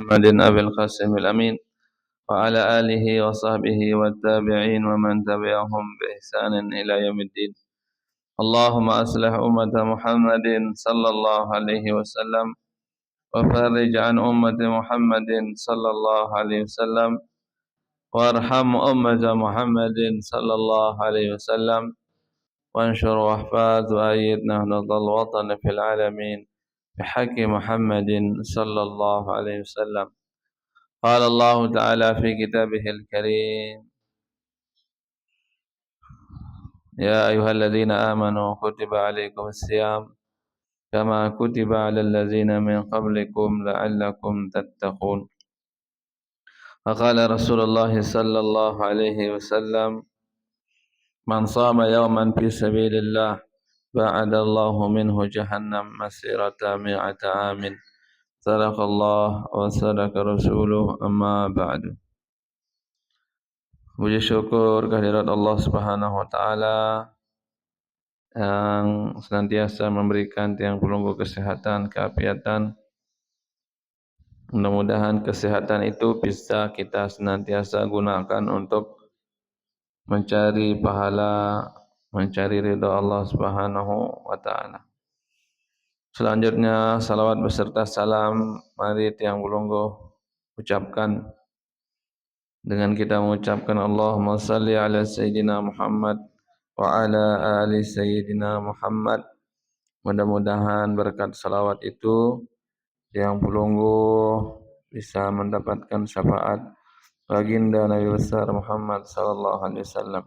محمد أبي القاسم الأمين وعلى آله وصحبه والتابعين ومن تبعهم بإحسان إلى يوم الدين. اللهم أصلح أمة محمد صلى الله عليه وسلم وفرج عن أمة محمد صلى الله عليه وسلم وارحم أمة محمد صلى الله عليه وسلم وانشر واحفظ وأيد نهضة الوطن في العالمين بحق محمد صلى الله عليه وسلم. قال الله تعالى في كتابه الكريم: يا أيها الذين آمنوا كتب عليكم الصيام كما كتب على الذين من قبلكم لعلكم تتقون. وقال رسول الله صلى الله عليه وسلم: من صام يوما في سبيل الله بعد الله منه جهنم مسيرة 100 عام. صدق الله وصدق رسوله. أما بعد. Puji syukur kehadirat Allah Subhanahu wa taala yang senantiasa memberikan tiang pelunggu kesehatan, keafiatan. Mudah-mudahan kesehatan itu bisa kita senantiasa gunakan untuk mencari pahala, mencari ridha Allah Subhanahu wa taala. Selanjutnya salawat beserta salam mari tiang pelunggu ucapkan dengan kita mengucapkan Allahumma salli ala Sayyidina Muhammad wa ala ali Sayyidina Muhammad. Mudah-mudahan berkat salawat itu yang pelunggu bisa mendapatkan syafaat baginda Nabi besar Muhammad sallallahu alaihi wasallam.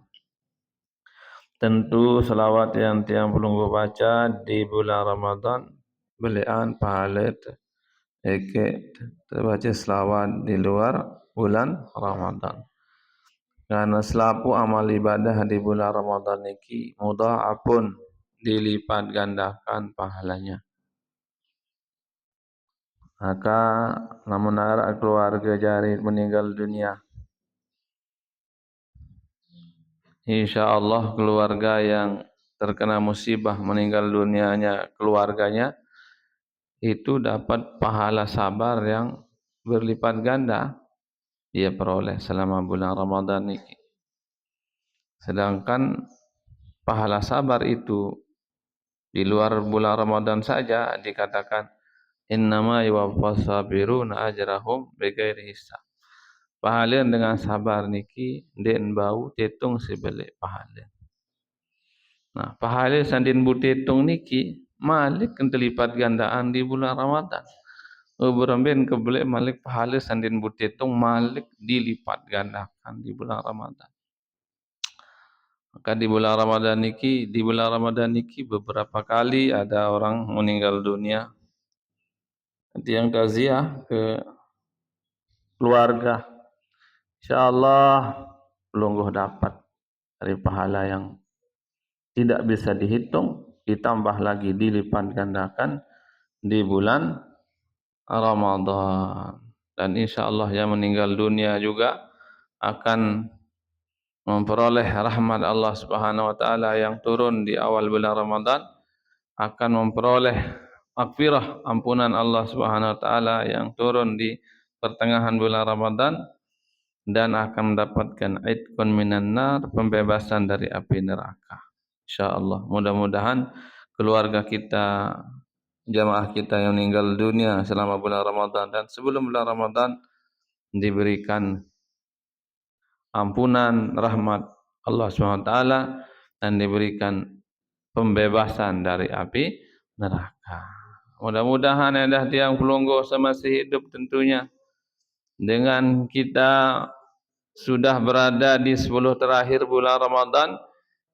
Tentu salawat yang tiang pelunggu baca di bulan Ramadan belian pahala terbaca selawat di luar bulan Ramadan. Karena selapu amal ibadah di bulan Ramadan ini mudha'afun, dilipat gandakan pahalanya. Maka namun arak keluarga jari meninggal dunia, insyaallah keluarga yang terkena musibah meninggal dunianya keluarganya itu dapat pahala sabar yang berlipat ganda dia peroleh selama bulan Ramadan ini. Sedangkan pahala sabar itu di luar bulan Ramadan saja dikatakan innama yuwaffas sabiruna ajrahum bighairi hisab. Pahala dengan sabar niki den bau tetung sebele pahala. Nah, pahala sandin bu tetung niki malik terlipat gandaan di bulan Ramadan. Beramben kebelek malik pahala sandin butetung malik dilipat gandakan di bulan Ramadan. Maka di bulan Ramadan niki beberapa kali ada orang meninggal dunia. Nanti yang taziah ke keluarga, insyaallah pelungguh dapat dari pahala yang tidak bisa dihitung, ditambah lagi dilipat gandakan di bulan Ramadan. Dan insyaallah yang meninggal dunia juga akan memperoleh rahmat Allah Subhanahu wa taala yang turun di awal bulan Ramadan, akan memperoleh maghfirah ampunan Allah Subhanahu wa taala yang turun di pertengahan bulan Ramadan, dan akan mendapatkan itqun minan nar, pembebasan dari api neraka. Insyaallah mudah-mudahan keluarga kita, jamaah kita yang meninggal dunia selama bulan Ramadan dan sebelum bulan Ramadan diberikan ampunan rahmat Allah SWT dan diberikan pembebasan dari api neraka. Mudah-mudahan ada tiang pelunggu semasih hidup tentunya dengan kita sudah berada di 10 terakhir bulan Ramadan,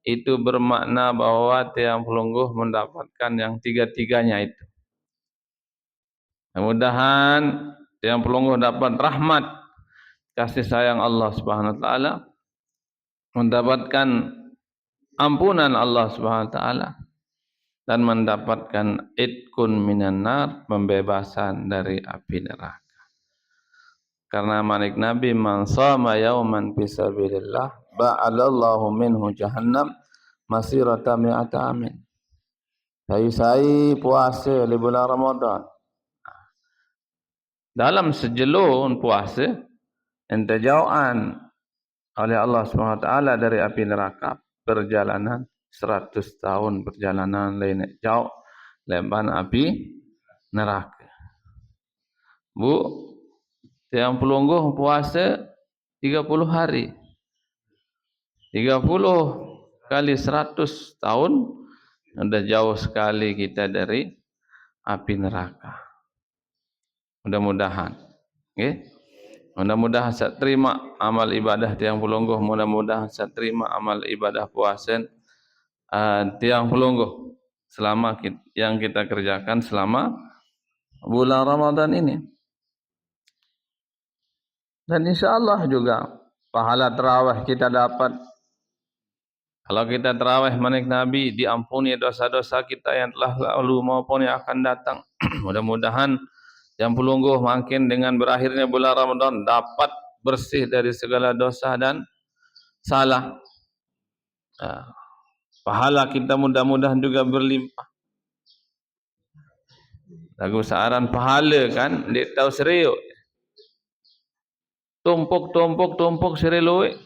itu bermakna bahwa tiang pelunggu mendapatkan yang tiga-tiganya itu. Mudah-mudahan tiang pelunggu dapat rahmat kasih sayang Allah Subhanahu wa taala, mendapatkan ampunan Allah Subhanahu wa taala, dan mendapatkan itqun minan nar, pembebasan dari api neraka. Karena manik Nabi, man shama yauman fi sabilillah ba'alallahu minhu jahannam masirata 100 amin. Sai puasa di bulan Ramadan. dalam sejelur puasa ente jauhan oleh Allah SWT dari api neraka perjalanan 100 tahun perjalanan lain jauh leban api neraka. Bu, tiang pelungguh puasa 30 hari. 30 kali 100 tahun sudah jauh sekali kita dari api neraka. Mudah-mudahan. Okay? Mudah-mudahan saya terima amal ibadah tiang pelungguh. Mudah-mudahan saya terima amal ibadah puasa tiang pelungguh selama yang kita kerjakan selama bulan Ramadan ini. Dan insyaAllah juga pahala tarawih kita dapat. Kalau kita tarawih manik Nabi, diampuni dosa-dosa kita yang telah lalu maupun yang akan datang. Mudah-mudahan yang pelungguh makin dengan berakhirnya bulan Ramadan dapat bersih dari segala dosa dan salah. Pahala kita mudah-mudahan juga berlimpah. Lagu saaran pahala kan, dia tahu serius. Tumpuk serius.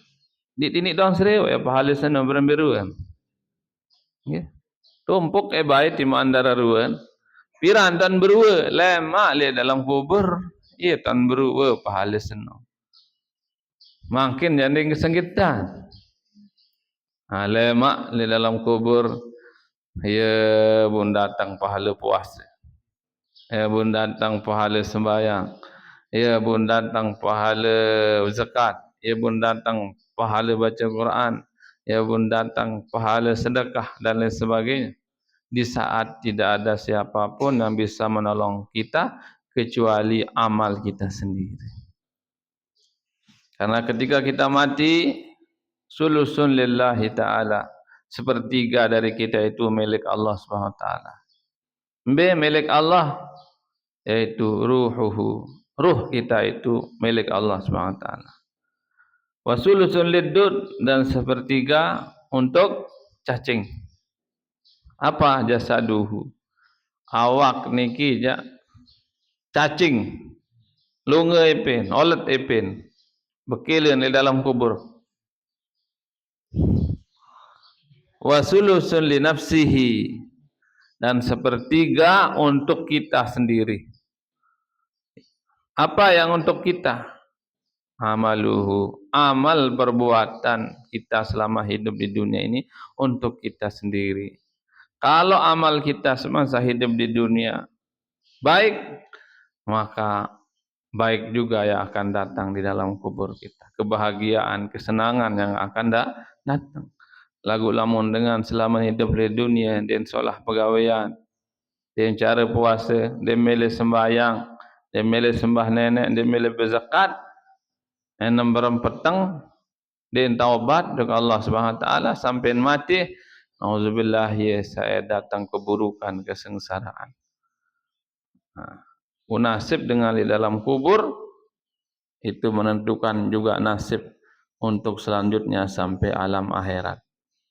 Di tinik doang serius ya pahala sana berembiru kan. Ya. Tumpuk baik di antara ruan. Piran tan berua lemak le dalam kubur. Ia tan berua pahala sana. Makin jadi kesengitan. Lemak le dalam kubur. Ya pun datang pahala puasa. Ya pun datang pahala sembahyang. Ya pun datang pahala zakat. Ya pun datang pahala baca Quran. Ya pun datang pahala sedekah dan lain sebagainya. Di saat tidak ada siapapun yang bisa menolong kita kecuali amal kita sendiri. Karena ketika kita mati, sulusun lillahi ta'ala. Sepertiga dari kita itu milik Allah SWT. Milik Allah, yaitu ruhuhu. Ruh kita itu milik Allah SWT. Wasulusun liddud, dan sepertiga untuk cacing. Apa jasaduhu? Awak niki ja cacing. Lunga ipin, olet ipin. Bekilan di dalam kubur. Wasulusun li nafsihi, dan sepertiga untuk kita sendiri. Apa yang untuk kita? Amaluhu, amal perbuatan kita selama hidup di dunia ini untuk kita sendiri. Kalau amal kita semasa hidup di dunia baik, maka baik juga yang akan datang di dalam kubur kita. Kebahagiaan, kesenangan yang akan datang. Lagu lamun dengan selama hidup di dunia, dan solah pegawaian, dan cara puasa, dan milih sembahyang, dan milih sembah nenek, dan milih berzakat, dan nombor petang, dan taubat dengan Allah SWT sampai mati. Auzubillah, ya saya datang keburukan, kesengsaraan. Nasib dengan di dalam kubur itu menentukan juga nasib untuk selanjutnya sampai alam akhirat.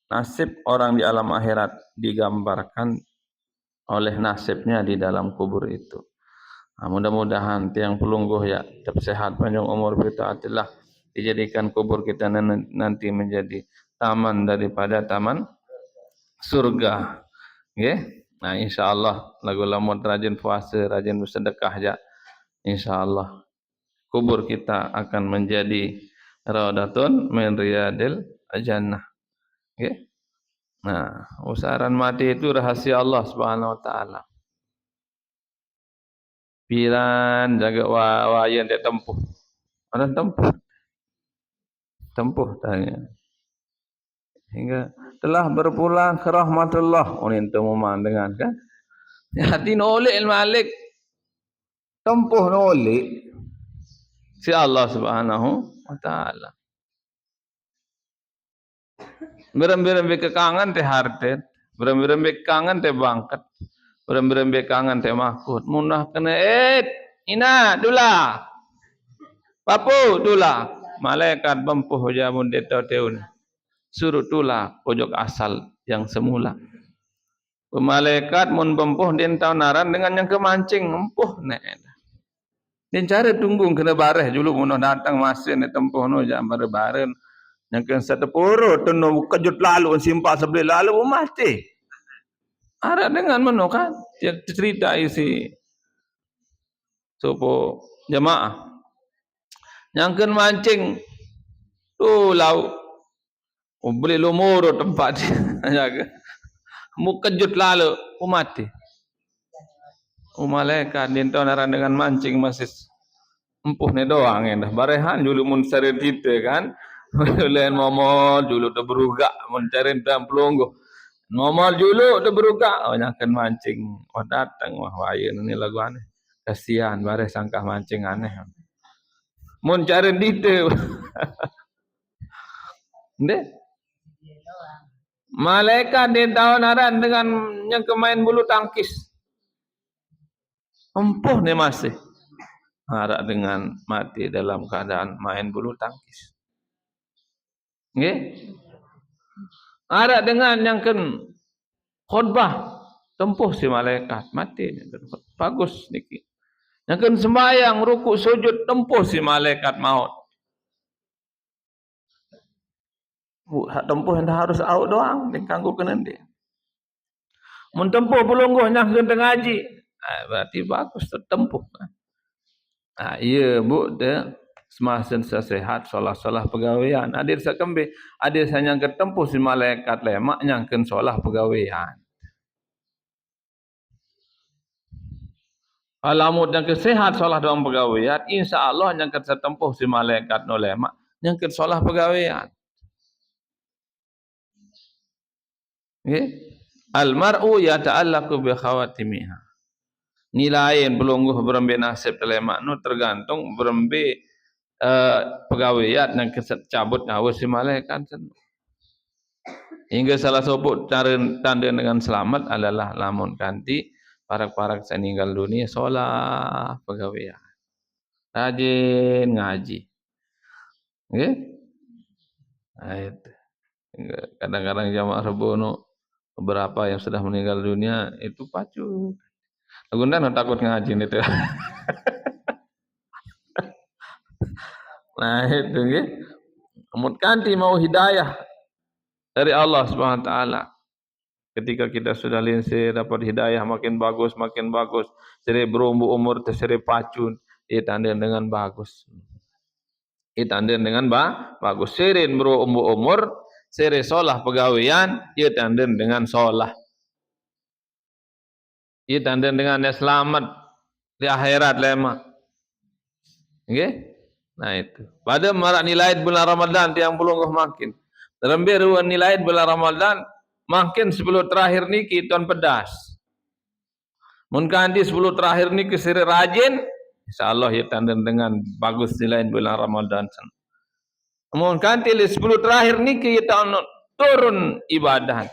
Nasib orang di alam akhirat digambarkan oleh nasibnya di dalam kubur itu. Mudah-mudahan tiang pelungguh ya tetap sehat panjang umur bertaatillah, dijadikan kubur kita nanti menjadi taman daripada taman surga. Okay? Nah, insyaAllah lagu lamun rajin puasa, rajin bersedekah ya, insyaAllah kubur kita akan menjadi raudatun min riyadil jannah. Okay? Nah, usaharan mati itu rahasia Allah Subhanahu Wa Taala. Piran jaga wayan dia tempuh. Orang tempuh tanya. Hingga telah berpulang ke rahmatullah. Orang itu memandangkan kan? Hati nolak Malik, tempuh nolak si Allah Subhanahu Wa Taala. Berem-berem kekangan teh hartet, berem-berem kekangan teh bangkat, berem-berem kekangan teh makut. Munah kena ina dula, papu dula. Malaikat bempuh jamun deto teun. Suruh tula pojok asal yang semula. Malaikat mun bempuh den taunaran dengan yang kemancing empuh nek. Dan cara tunggu kena bareh dulu muno datang masa ni tempoh no jam bareng yang kan satepuro teno kejut lalu simpah sebelah lalu mati. Ada dengan mano kan cerita isi sopo jamaah yang kan mancing tu laut beli lumur tempat jaga mu kejut lalu mati. Malaikat dinto naran dengan mancing masih empuh ni doang dah barehan dulu mun sare kita kan lain momol dulu tu berugak mun cari dalam pelunggu momol dulu tu berugak nyakan mancing datang wahaya ni lagu aneh kasihan bare sangkah mancing aneh mun cari dite ndek malaikat dinto naran dengan yang kemain bulu tangkis empuh ni masih harap dengan mati dalam keadaan main bulu tangkis. Okay? Harap dengan yang kan khutbah tempuh si malaikat mati. Bagus niki. Yang kan sembahyang rukuk sujud tempuh si malaikat maut. Tempuh yang harus out doang dikanggu kena dia. Mun tempuh pelungguh yang kan ngaji. Berarti bagus tertempuh. Iya bu dia semasa sehat solah-solah pegawaian. Adir sakembe, adir sanyang ketempuh si malaikat lemak nyangken solah pegawaian. Alamut yang kesehat solah dalam pegawaian, insya-Allah nyangken setempuh si malaikat no lemak nyangken solah pegawaian. Okay? Al-mar'u yata'allaqu bi khawatimiha. Nilai pelungguh berembe nasib telemak nu tergantung berembe pegawaian yang cabut nyawa si malaikat. Hingga salah satu cara tanda dengan selamat adalah lamun kanti parak-parak meninggal dunia solah pegawaian. Rajin ngaji. Okay? Kadang-kadang jamaah rebo nu beberapa yang sudah meninggal dunia itu pacu. Lagundan takut ngaji itu. Nah itu nggih. Mun kanti mau hidayah dari Allah Subhanahu wa taala. Ketika kita sudah linsir dapat hidayah makin bagus. Sere berumbu umur tersere pacun, tanda dengan bagus. Tanda dengan bagus. Sere berumbu umur, sere solah pegawaian, tanda dengan solah. Tanda dengan selamat di akhirat lema. Okay? Nah itu. Pada marak nilai bulan Ramadan tiang pelungguh makin. Dalam biru nilai bulan Ramadan makin 10 terakhir niki tuan pedas. Mun kandi 10 terakhir niki sire rajin, insyaallah ya tanda dengan bagus nilai bulan Ramadan. Mun kandi 10 terakhir niki ya turun ibadah.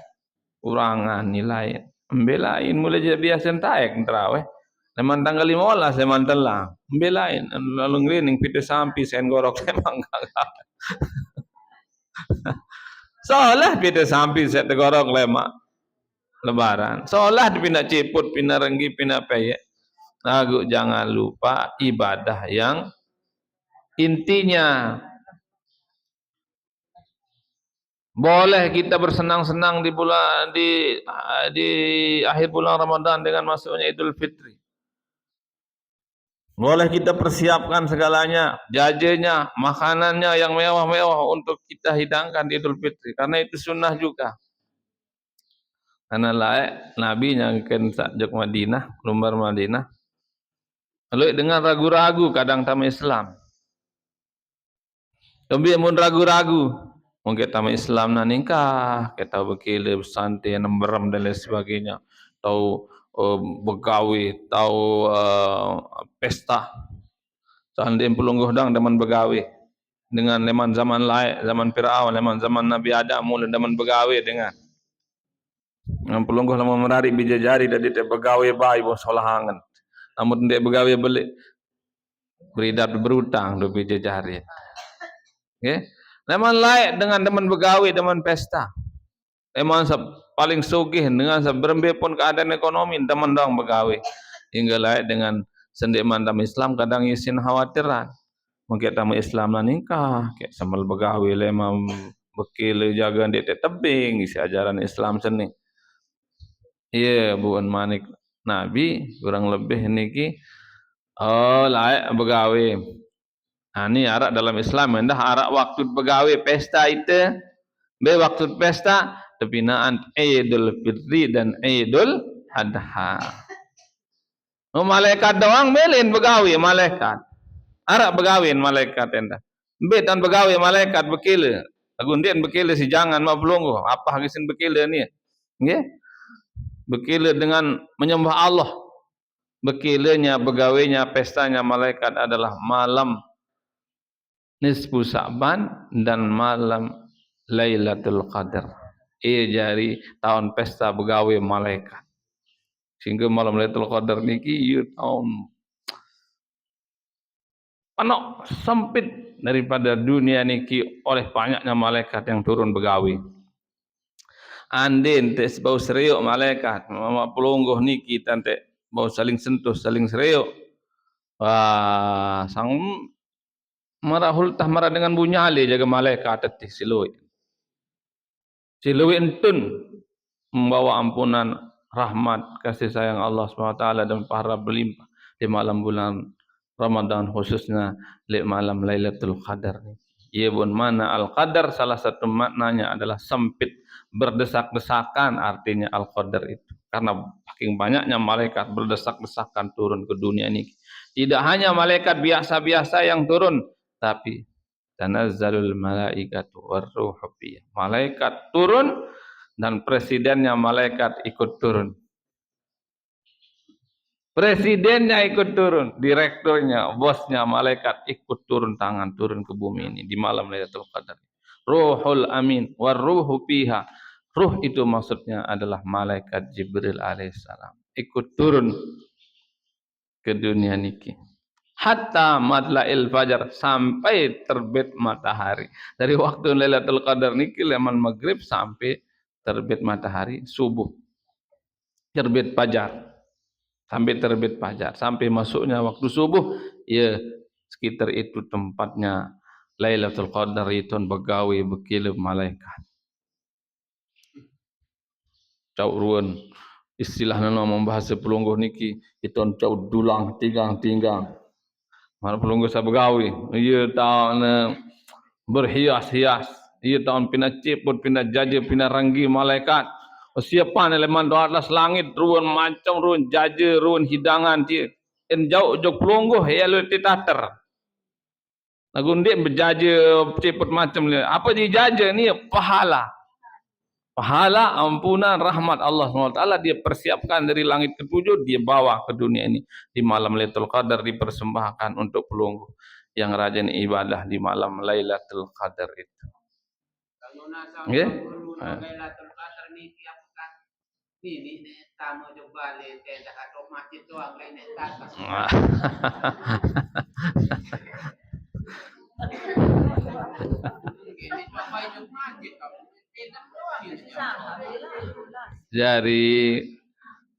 Kurangan nilai. Membelain mulai jadi biasa taek terawih. Leman tanggal 15 saya mantelah. Membelain lalu ngrining pita sampi sen gorok saya mangkal. Solah pita sampi saya tegorok lema lebaran. Solah dipindah ciput, pindah renggi, pindah peyek. Lagu jangan lupa ibadah yang intinya. Boleh kita bersenang-senang di bulan di akhir bulan Ramadan dengan masuknya Idul Fitri. Boleh kita persiapkan segalanya, jajannya, makanannya yang mewah-mewah untuk kita hidangkan di Idul Fitri. Karena itu sunnah juga. Karena Nabi nyangken sakjak Madinah, lumbar Madinah. Lalu dengan ragu-ragu kadang tamu Islam. Kemudian mun ragu-ragu, mungkin tamu Islam naningkah, kita berkili, bersantai, nemberam dan lain sebagainya. Tahu begawi, tahu pesta. Seandainya pelungguh dang demen begawi dengan leman zaman lain, zaman Firaun, leman zaman Nabi Adam mula demen begawi dengan pelungguh lama merari bijajari dan dia begawi bayi bos solahangan. Namun dia begawi beli beridap berutang do bijajari. Okay? Leman lain dengan demen begawi, demen pesta. Leman paling sugih dengan seberembe pun keadaan ekonomi teman dong begawi hingga layak dengan Sendik mandam Islam kadang isin khawatiran. Mungkin tamu Islam lah nikah, kayak sambal begawi lemam bekil jaga dek tebing isi ajaran Islam seni. Iya, bukan manik Nabi kurang lebih niki layak begawi. Nah, ini arak dalam Islam hendak arak waktu begawi pesta itu, be waktu pesta tepinaan Idul Fitri dan Idul Adha. Malaikat doang melin begawi malaikat. Arak begawin malaikat enda. Betan begawi malaikat bekile. Agundien bekile si jangan mak pelunggu. Apa hagisin bekile ni? Nggih. Bekile dengan menyembah Allah. Bekilenya, begawinya, pestanya malaikat adalah malam nisfu Sa'ban dan malam Lailatul Qadar. Jari tahun pesta begawi malaikat. Sehingga malam Lailatul Qadar niki ieu tahun penuh sempit daripada dunia niki oleh banyaknya malaikat yang turun begawi. Andin tes bau seriuk malaikat, mama pelungguh niki tante bau saling sentuh, saling seriuk. Wah, sang marahul tah marah dengan bunyali jaga malaikat tetih silui. Silui entun membawa ampunan, rahmat, kasih sayang Allah SWT dan pahala berlimpah di malam bulan Ramadan khususnya di malam Lailatul Qadar ni. Ia pun mana Al-Qadar salah satu maknanya adalah sempit, berdesak-desakan artinya Al-Qadar itu. Karena saking banyaknya malaikat berdesak-desakan turun ke dunia ini. Tidak hanya malaikat biasa-biasa yang turun, tapi tanazzalul malaikatu warruhu fiyah. Malaikat turun dan presidennya malaikat ikut turun. Presidennya ikut turun, direkturnya, bosnya malaikat ikut turun tangan, turun ke bumi ini di malam Lailatul Qadar. Ruhul Amin warruhu fiha. Ruh itu maksudnya adalah malaikat Jibril alaihissalam. Ikut turun ke dunia niki. Hatta madla'il fajar, sampai terbit matahari. Dari waktu Lailatul Qadar niki leman maghrib sampai terbit matahari, subuh. Terbit fajar. Sampai terbit fajar, sampai masuknya waktu subuh, ya sekitar itu tempatnya Lailatul Qadar itu begawi bekile malaikat. Cau ruan istilahnya nama bahasa pelungguh niki itu cau dulang tinggang. Mana pelungguh sa begawi, ia tahun berhias-hias, ia tahun pina ciput, pina jaja, pina ranggi malaikat. Siapa elemen doa atas langit ruan macam ruan jaja ruan hidangan dia en jauh jauh pelungguh ya lu titater nagundik berjaja cepet macam ni apa dia jaja ni pahala ampunan rahmat Allah SWT dia persiapkan dari langit ketujuh dia bawa ke dunia ini di malam Lailatul Qadar dipersembahkan untuk pelungguh yang rajin ibadah di malam Lailatul Qadar itu. Nggih. Lailatul Qadar ni ni tamu coba le tenda atau masjid doang lain tak. Jadi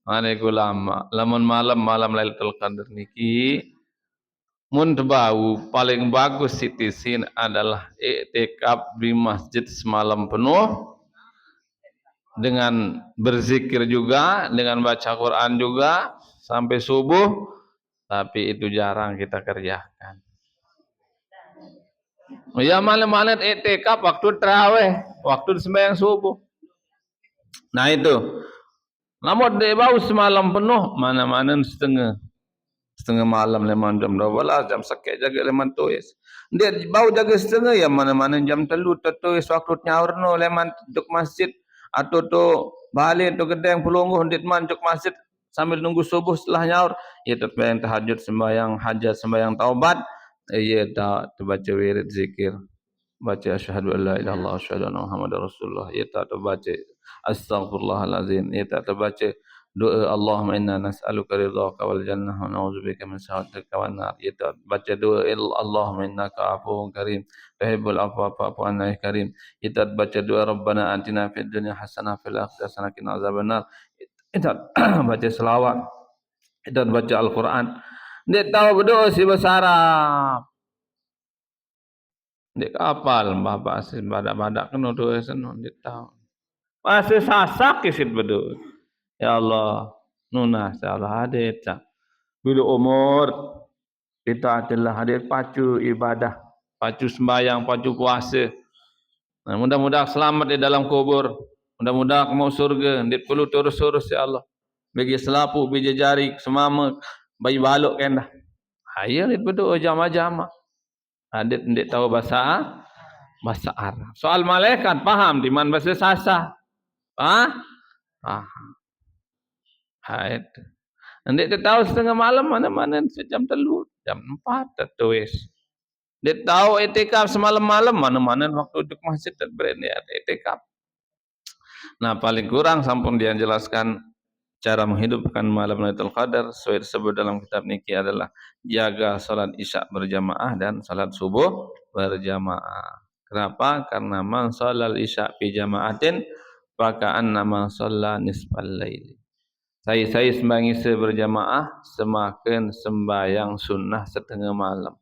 mana ulama lamun malam Lailatul Qadar niki mun bau paling bagus sitisin adalah i'tikaf di masjid semalam penuh dengan berzikir juga, dengan baca Quran juga sampai subuh, tapi itu jarang kita kerjakan. Ya malam-malam i'tikaf waktu tarawih, waktu sembahyang subuh. Nah itu. Namun dia bau semalam penuh, mana-mana setengah malam leman jam 12, jam sekek jaga leman tuis. Dia bau jaga setengah ya mana-mana jam 3 tuis waktu nyaur no leman duk masjid. Atau tu balik tu gedeng pelungguh dit manjuk masjid sambil nunggu subuh setelah nyaur ia sembahyang tahajud sembahyang hajat sembahyang taubat ia tak baca wirid zikir baca asyhadu alla ilaha illallah asyhadu anna muhammadar rasulullah ia tak baca astaghfirullahalazim ia tak baca doa Allahumma inna nas'aluka ridhaka wal jannah wa na'udzubika min sakhatika wan nar ia tak baca doa Allahumma innaka afuwwun karim tuhibbul afwa fa'fu anna ya karim kita baca doa rabbana atina fid dunya hasanah fil akhirati hasanah qina azabannar kita baca selawat kita baca Al-Quran Dia tahu berdoa si bersarap. Dia kapal bapak si badak-badak kena doa sana dia tahu. Masih sasak kisit berdoa. Ya Allah, nunah ya Allah hadir tak. Bila umur kita adalah hadir pacu ibadah, pacu sembahyang, pacu puasa. Nah, mudah-mudahan selamat di dalam kubur. Mudah-mudahan mau surga. Dia perlu terus-terus ya Allah. Bagi selapu, bagi jari, semama, bayi baluk kan dah. Ayah dia berdoa jama-jama. Dia tahu bahasa Arab. Soal malaikat paham di mana bahasa sasa. Paham. Itu. Dia tahu setengah malam mana-mana jam 3, jam 4 tertulis. Dia tahu etikaf semalam malam mana-mana waktu duduk masjid dan berani etikaf. Nah paling kurang sampun dia jelaskan cara menghidupkan malam Lailatul Qadar sesuai disebut dalam kitab niki adalah jaga salat isya berjamaah dan salat subuh berjamaah. Kenapa? Karena man shalal isya fi jama'atin fa ka'anna man shalla nisfal lail. Saya sembahyang isya berjamaah semakin sembahyang sunnah setengah malam.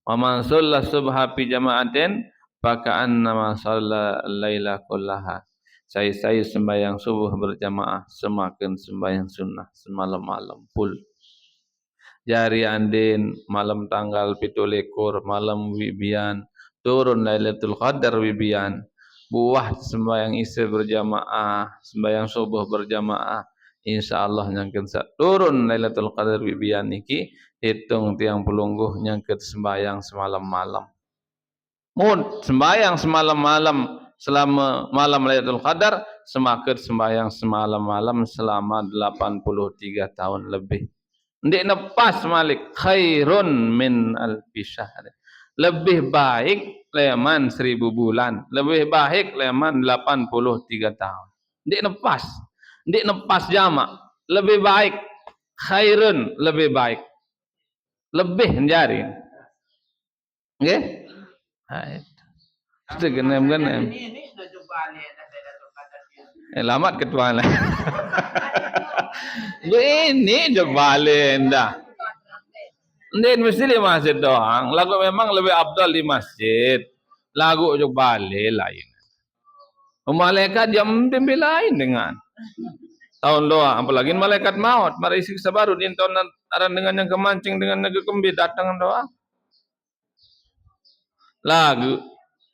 Wa man shalla subha fi jama'atin fa ka'anna man shalla laila kullaha. Saya sembahyang subuh berjamaah semakin sembahyang sunnah semalam-malam full. Jari andin malam tanggal 17 malam wibian turun Lailatul Qadar wibian. Buah sembahyang isya berjamaah, sembahyang subuh berjamaah. InsyaAllah nyangkut turun Lailatul Qadar wibian niki hitung tiang pelungguh nyangkut sembahyang semalam malam. Sembahyang semalam malam selama malam Lailatul Qadar semakin sembahyang semalam malam selama 83 tahun lebih. Ndik nepas malik khairun min alfi syahr. Lebih baik leman 1000 bulan, lebih baik leman 83 tahun. Ndik nepas jamak, lebih baik khairun, lebih baik. Lebih menjadi. Nggih? Okay? Itu genem-genem. Lamat ketua lah. Ini je balik dah. Ini mesti di masjid doang. Lagu memang lebih abdal di masjid. Lagu je balik lain. Malaikat jam tembil lain dengan tahun doa. Apalagi malaikat maut. Mari siksa baru di tahun ada dengan yang kemancing dengan yang kekembi datang doa. Lagu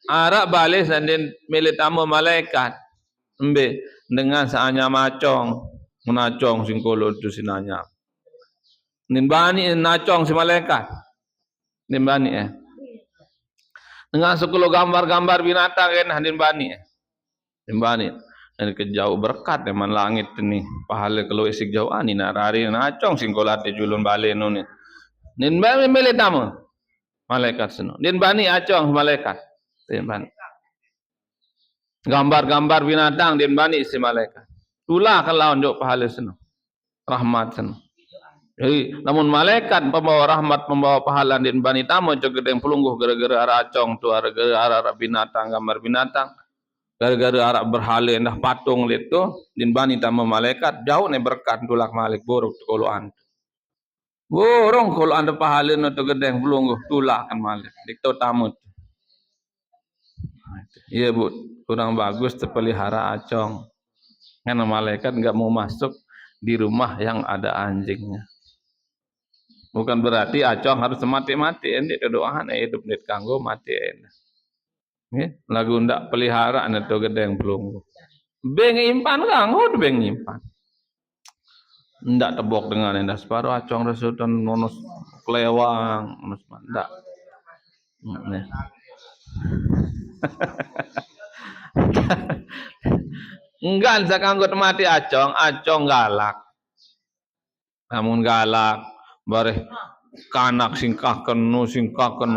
arak balik sandin milik tamu malaikat. Embe dengan saanya macong menacong singkolo tu sinanya. Nimbani nacong si malaikat. Nimbani dengan 10 gambar-gambar binatang kan hadin bani. Nimbani dan kejauh berkat teman langit ni pahala kalau isik jauh ani narari nacong singkolate julun bale no ni. Nimbani milik tamu malaikat seno. Nimbani acong malaikat. Nimbani gambar-gambar binatang nimbani si malaikat. Tulah kalau unjuk pahala seno. Rahmat seno. Jadi, namun malaikat pembawa rahmat, pembawa pahala din bani tamu juga yang pelungguh gara-gara aracong tu, gara-gara arah binatang, gambar binatang, gara-gara arah berhala endah patung itu, din bani tamu malaikat jauh ne berkat tulak malik buruk koloan. Burung koloan ada pahala no tu gedeng pelungguh tulak kan malik. Dikto tamu. Iya bu, kurang bagus terpelihara acong. Karena malaikat enggak mau masuk di rumah yang ada anjingnya. Bukan berarti acong harus mati-mati. Ini doaan hidup net kanggo mati. Lagu ndak pelihara neto gedeng pelunggu. Beng impan kanggo beng impan. Ndak tebok dengan endah separuh acong resutan nonus kelewang nonus ndak. Enggak sakanggo mati acong galak. Namun galak bareh kanak singkahkan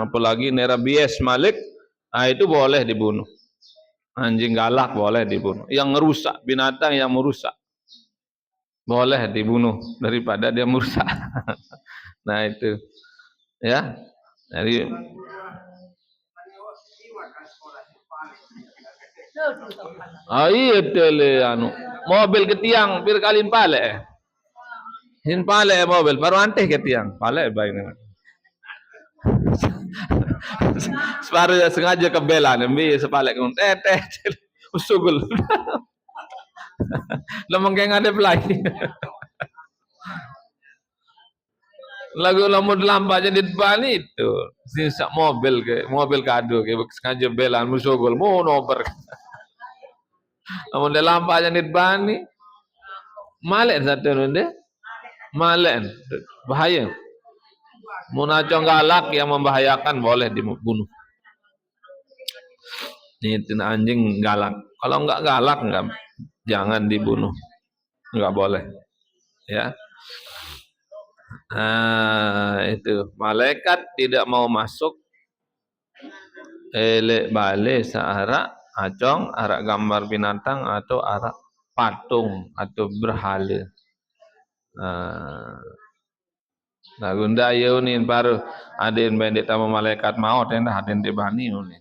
apalagi nera bias malik itu boleh dibunuh. Anjing galak boleh dibunuh. Yang merusak binatang yang merusak boleh dibunuh daripada dia merusak. Nah itu ya. Jadi iya tele anu mobil ke tiang bir kalin pale. Hin pale mobil baru anteh ke tiang. Pale baik dengan. Separuh sengaja kebelan, ambil sepalek kun teh usugul. Lamang kaya ngade pelai. Lagu lamun lampa jadi depan itu. Sisa mobil kado ke sengaja belan musugul mau noper. Lamun de lampa jadi depan ni malek satu nunde. Malek bahaya. Munacong galak yang membahayakan boleh dibunuh. Ini anjing galak. Kalau enggak galak enggak jangan dibunuh. Enggak boleh. Ya. Itu malaikat tidak mau masuk elek balik searak acong, arak gambar binatang atau arak patung atau berhala. Nah gunda yo ni baru adin bendik tamu malaikat maut dah adin di bani ni.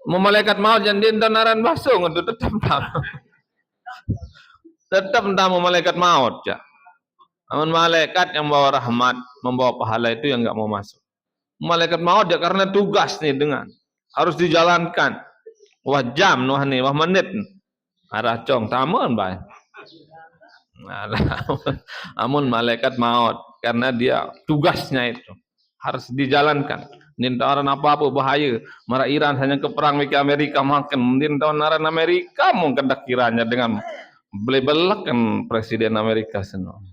Mau malaikat maut jangan din naran basung itu tetap tamu malaikat maut ya. Namun malaikat yang membawa rahmat, membawa pahala itu yang enggak mau masuk. Malaikat maut ya karena tugas nih dengan harus dijalankan. Wah jam wah ni wah menit. Arah cong tamun bae. Namun malaikat maut karena dia tugasnya itu harus dijalankan. Nintaran apa-apa bahaya. Mara Iran hanya ke perang ke Amerika makan. Nintaran Amerika mungkin dak kiranya dengan belak-belakan presiden Amerika seno.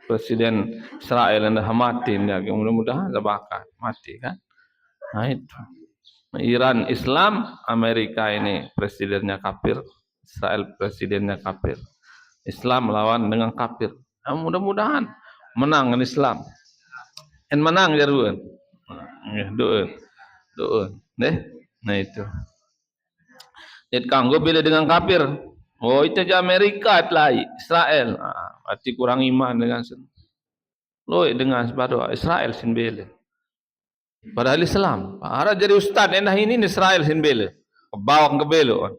Presiden Israel yang dah mati dia, mudah-mudahan dah bakal mati kan. Nah itu. Iran Islam, Amerika ini presidennya kafir, Israel presidennya kafir. Islam lawan dengan kafir. Nah, mudah-mudahan menang Islam. En menang jaruan. Doa. Nah itu. Jadi kanggo beda dengan kafir. Oh itu aja Amerika lagi, Israel. Berarti kurang iman dengan loi dengan separuh Israel sin bele. Padahal Islam. Ara jadi ustaz endah ini Israel sin bele. Bawa ke belo.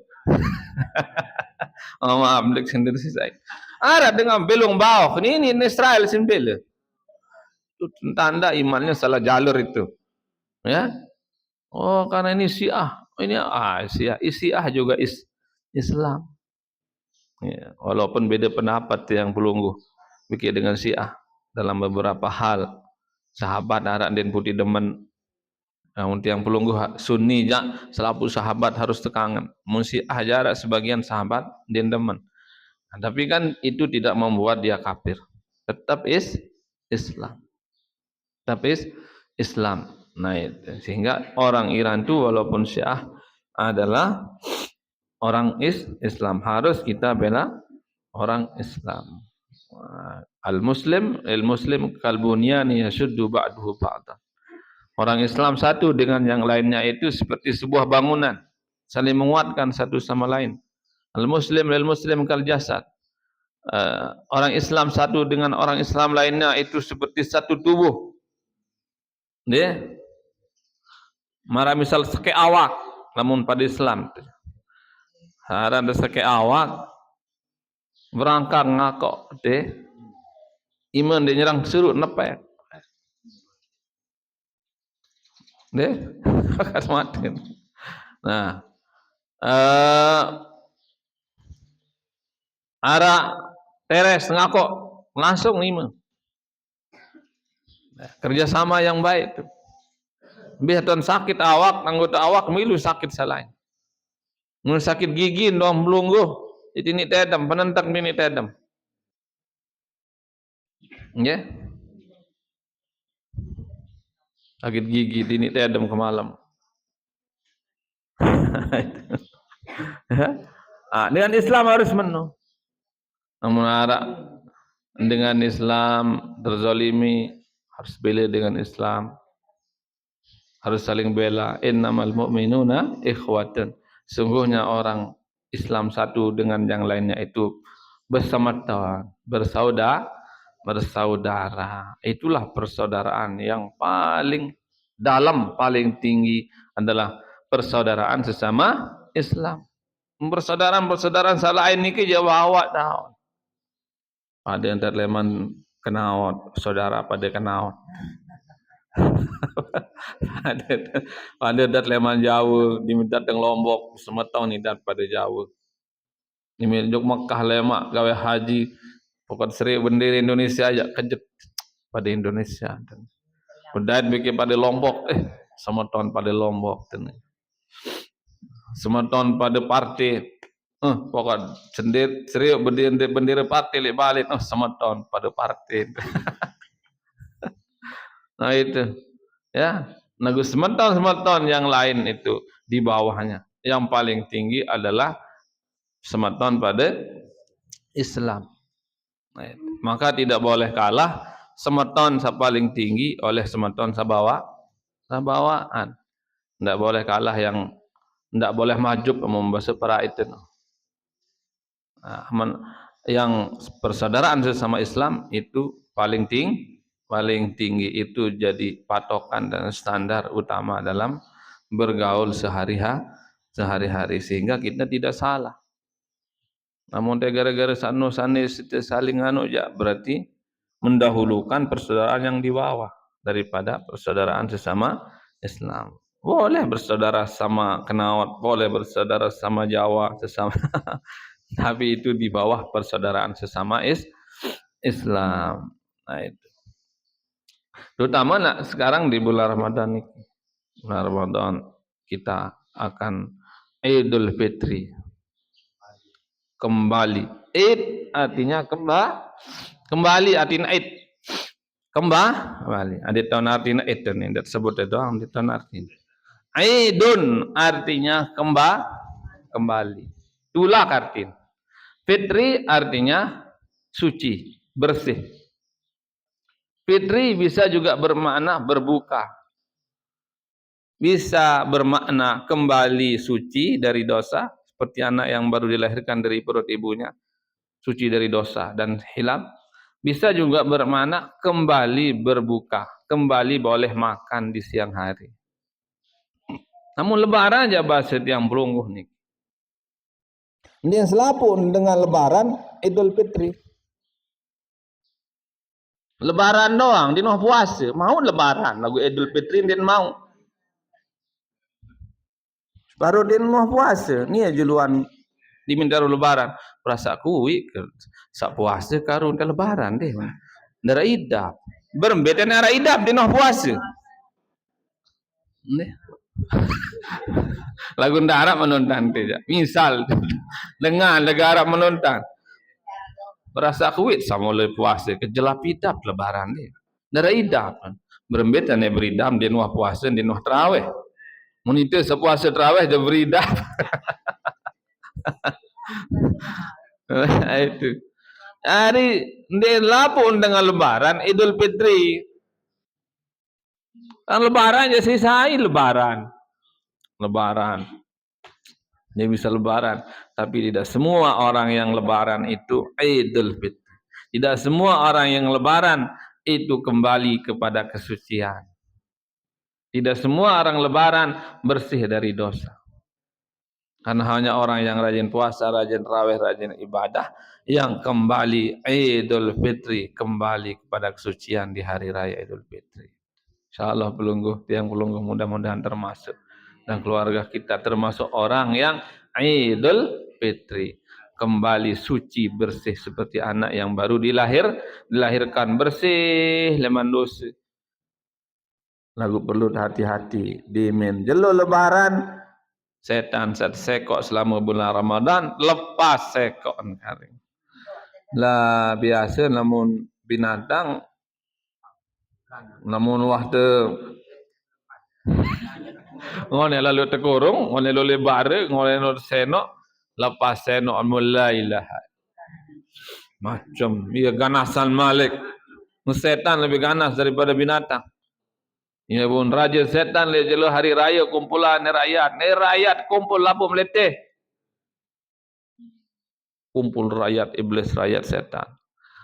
Oh maaf dek sendiri saya. Ara dengan belong bawa ini Israel sin bele. Itu tanda imannya salah jalur itu. Ya. Oh karena ini Syiah. Ini Syiah juga Islam. Ya, walaupun beda pendapat yang pelungguh bikin dengan Syiah dalam beberapa hal. Sahabat arak den putih demen. Untuk yang pelungguh Sunni selapu sahabat harus tekangan. Mun Syiah jarak sebagian sahabat den demen. Nah, tapi kan itu tidak membuat dia kafir. Tetap Islam. Tapi Islam. Nah, itu. Sehingga orang Iran itu walaupun Syiah adalah orang Islam, harus kita bela orang Islam. Al-Muslim kalbunyani yashuddu ba'duhu ba'dan. Orang Islam satu dengan yang lainnya itu seperti sebuah bangunan, saling menguatkan satu sama lain. Al-Muslim kal jasad. Orang Islam satu dengan orang Islam lainnya itu seperti satu tubuh. Dia mara misal seke awak, namun pada Islam ada seke awak berangkang ngakok deh iman dia nyerang surut nepek deh akan mati. Nah ara teres ngakok langsung iman. Kerjasama yang baik tu. Biar tuan sakit awak, anggota awak milu sakit selain. Mun sakit gigi dong belungguh, itu ni tedam, penentak ni tedam. Ya. Sakit gigi ini tedam ke malam. Dengan Islam harus menu. Namun arak dengan Islam terzalimi harus bela dengan Islam. Harus saling bela. Innamal mu'minuna ikhwatan. Sungguhnya orang Islam satu dengan yang lainnya itu bersamaan, bersaudara. Itulah persaudaraan yang paling dalam, paling tinggi adalah persaudaraan sesama Islam. Persaudaraan salah lain ni ke Jawa awak tahu. Ada yang terleman kenaot, saudara pada kenaot. Ada dat leman Jawa, diminta teng Lombok, semetau ni dat pada Jawa. Ini jok Mekah lemak gawe haji, pokok seri bendera Indonesia aja kejet pada Indonesia. Udah bikin pada Lombok, semeton pada Lombok. Semeton pada partai, pokok seri bendera partai lek balik, semeton pada partai. Nah itu, ya, nagu semeton yang lain itu di bawahnya. Yang paling tinggi adalah semeton pada Islam. Nah, maka tidak boleh kalah semeton paling tinggi oleh semeton sabawaan. Tidak boleh kalah yang tidak boleh majub membahas para itu. Nah, yang persaudaraan sesama Islam itu paling tinggi itu jadi patokan dan standar utama dalam bergaul sehari-hari sehingga kita tidak salah. Namun gara-gara sanu-sani saling anu ya berarti mendahulukan persaudaraan yang di bawah daripada persaudaraan sesama Islam. Boleh bersaudara sama Kenaot, boleh bersaudara sama Jawa sesama tapi itu di bawah persaudaraan sesama Islam. Nah itu. Terutama sekarang di bulan Ramadan ini. Bulan Ramadan kita akan Idul Fitri. Kembali. Id artinya kembali artinya id. Kembali. Ada tahun artinya id ni, tidak sebut itu doang, ada tahun artinya. Idun artinya kembali. Tulak artinya. Fitri artinya suci, bersih. Fitri bisa juga bermakna berbuka. Bisa bermakna kembali suci dari dosa, seperti anak yang baru dilahirkan dari perut ibunya, suci dari dosa dan hilaf. Bisa juga bermakna kembali berbuka, kembali boleh makan di siang hari. Namun lebaran aja bahasa tiang pelungguh nih. Dia selapun dengan lebaran Idul Fitri. Lebaran doang, dia mau puasa, mau lebaran, lagu Idul Fitri dia mau. Baru dia mau puasa, ni aja luan diminta lebaran. Perasa kuwi sak puasa karun ke lebaran deh. Dara idap. Berbeda nara idap dia mau puasa. Nih. Lagu ndara menonton tidak. Misal dengan negara menonton. Berasa kuit sama oleh puasa kejelap idap lebaran dia. Dara idap. Berbeda ne beridam dia nuah puasa dia nuah tarawih. Munite sepuasa tarawih dia beridap. Itu. Hari dia lapun dengan lebaran Idul Fitri. Kan lebaran je sisai lebaran. Dia bisa lebaran, tapi tidak semua orang yang lebaran itu Idul Fitri. Tidak semua orang yang lebaran itu kembali kepada kesucian. Tidak semua orang lebaran bersih dari dosa. Karena hanya orang yang rajin puasa, rajin tarawih, rajin ibadah yang kembali Idul Fitri, kembali kepada kesucian di hari raya Idul Fitri. Insyaallah tiang pelungguh mudah-mudahan termasuk dan keluarga kita termasuk orang yang Idul Fitri, kembali suci bersih seperti anak yang baru dilahirkan bersih leman dosa. Lagu perlu hati-hati di menjelo lebaran. Setan sekok selama bulan Ramadan lepas sekok kering. Lah biasa namun binatang namun waktu ngone lalu tekurung, ngone lalu bare, ngone lalu senok, lepas senok mulailah. Macam dia ganasan Malik. Setan lebih ganas daripada binatang. Ya pun raja setan le jelo hari raya kumpulan rakyat. Rakyat kumpul lapu meletih. Kumpul rakyat iblis, rakyat setan.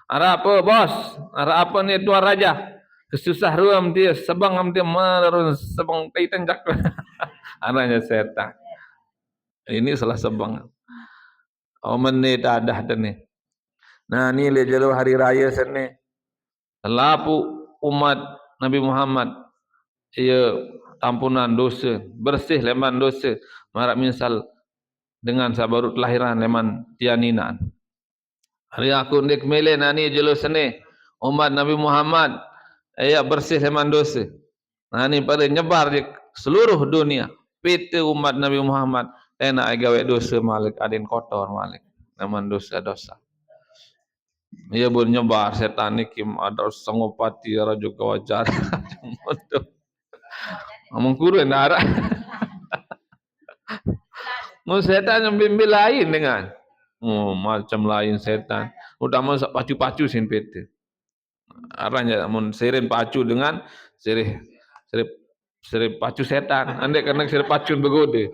Ara apa bos? Ara apa ni tuan raja? Kesusah ruam dia, sebang dia merun sebang tai tenjak. Anaknya setan. Ini salah sebang. Oh menit adah tani. Nah ni le jelo hari raya sene. Lapu umat Nabi Muhammad ia tampunan dosa, bersih leman dosa, marak misal dengan sabarut lahiran leman tianinan. Hari aku ndik melen ani jelo sene umat Nabi Muhammad ia bersih leman dosa. Nah ni pada nyebar di seluruh dunia. Pete umat Nabi Muhammad enak gawe dosa malik adin kotor malik leman dosa-dosa. Ia pun nyebar setan ni kim ada sangopati raja kawajar. Ngomong kurun darah. Mau setan yang bimbing lain dengan. Oh, macam lain setan. Udah masuk pacu-pacu sin pete. Aranya mun sirin pacu dengan sirih sirih pacu setan. Andai kena sirih pacu begode.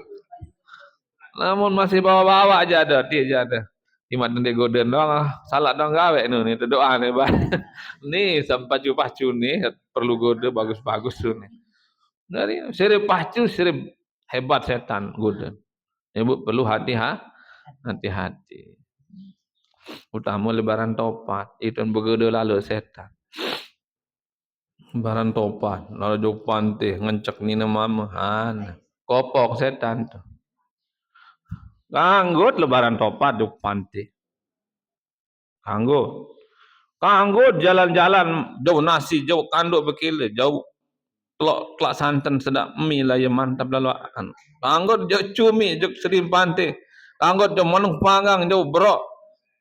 Namun masih bawa-bawa aja ada, dia aja ada. Imat ndek goden dong, salah dong gawe ni doa ni bah. Ni sampai pacu-pacu ni perlu gode bagus-bagus tu ni. Dari sirih pacu sirih hebat setan goden. Ibu perlu hati-hati. Utama lebaran topat, itu begodo lalu setan. Lebaran topat, lalu jopan teh ngencek ni namahan. Kopok setan tu. Kanggut lebaran topat jopan teh. Kanggut jalan-jalan jauh nasi, jauh kanduk bekile, jauh telok santan sedap mi lah yang mantap lalu akan. Kanggut jauh cumi, jauh serim pantai. Kanggut jauh manung panggang, jauh brok.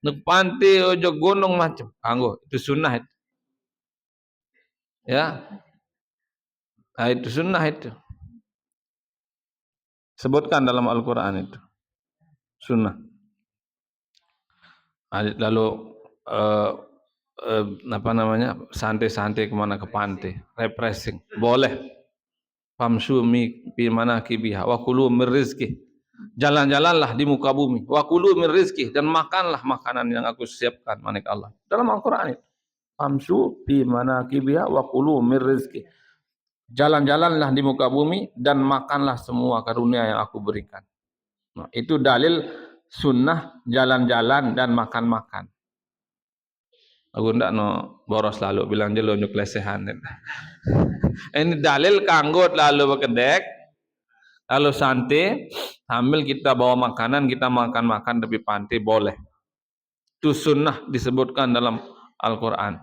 Nek pantai jauh gunung macam. Kanggut itu sunnah itu. Ya. Nah, itu sunnah itu. Sebutkan dalam Al-Quran itu. Sunnah. Lalu apa namanya, santai-santai kemana ke pantai, refreshing, boleh. Famsu fi manakibiha wa kulu min rizki. Jalan-jalanlah di muka bumi. Wa kulu min rizki, dan makanlah makanan yang aku siapkan manik Allah. Dalam Al-Quran itu. Famsu fi manakibiha wa kulu min rizki. Jalan-jalanlah di muka bumi dan makanlah semua karunia yang aku berikan. Nah, itu dalil sunnah jalan-jalan dan makan-makan. Aku ndak no boros lalu bilang dia lonjok lesehan. Ini dalil kanggut lalu berkedek, lalu santai, sambil kita bawa makanan, kita makan-makan tepi pantai boleh. Itu sunnah disebutkan dalam Al-Quran.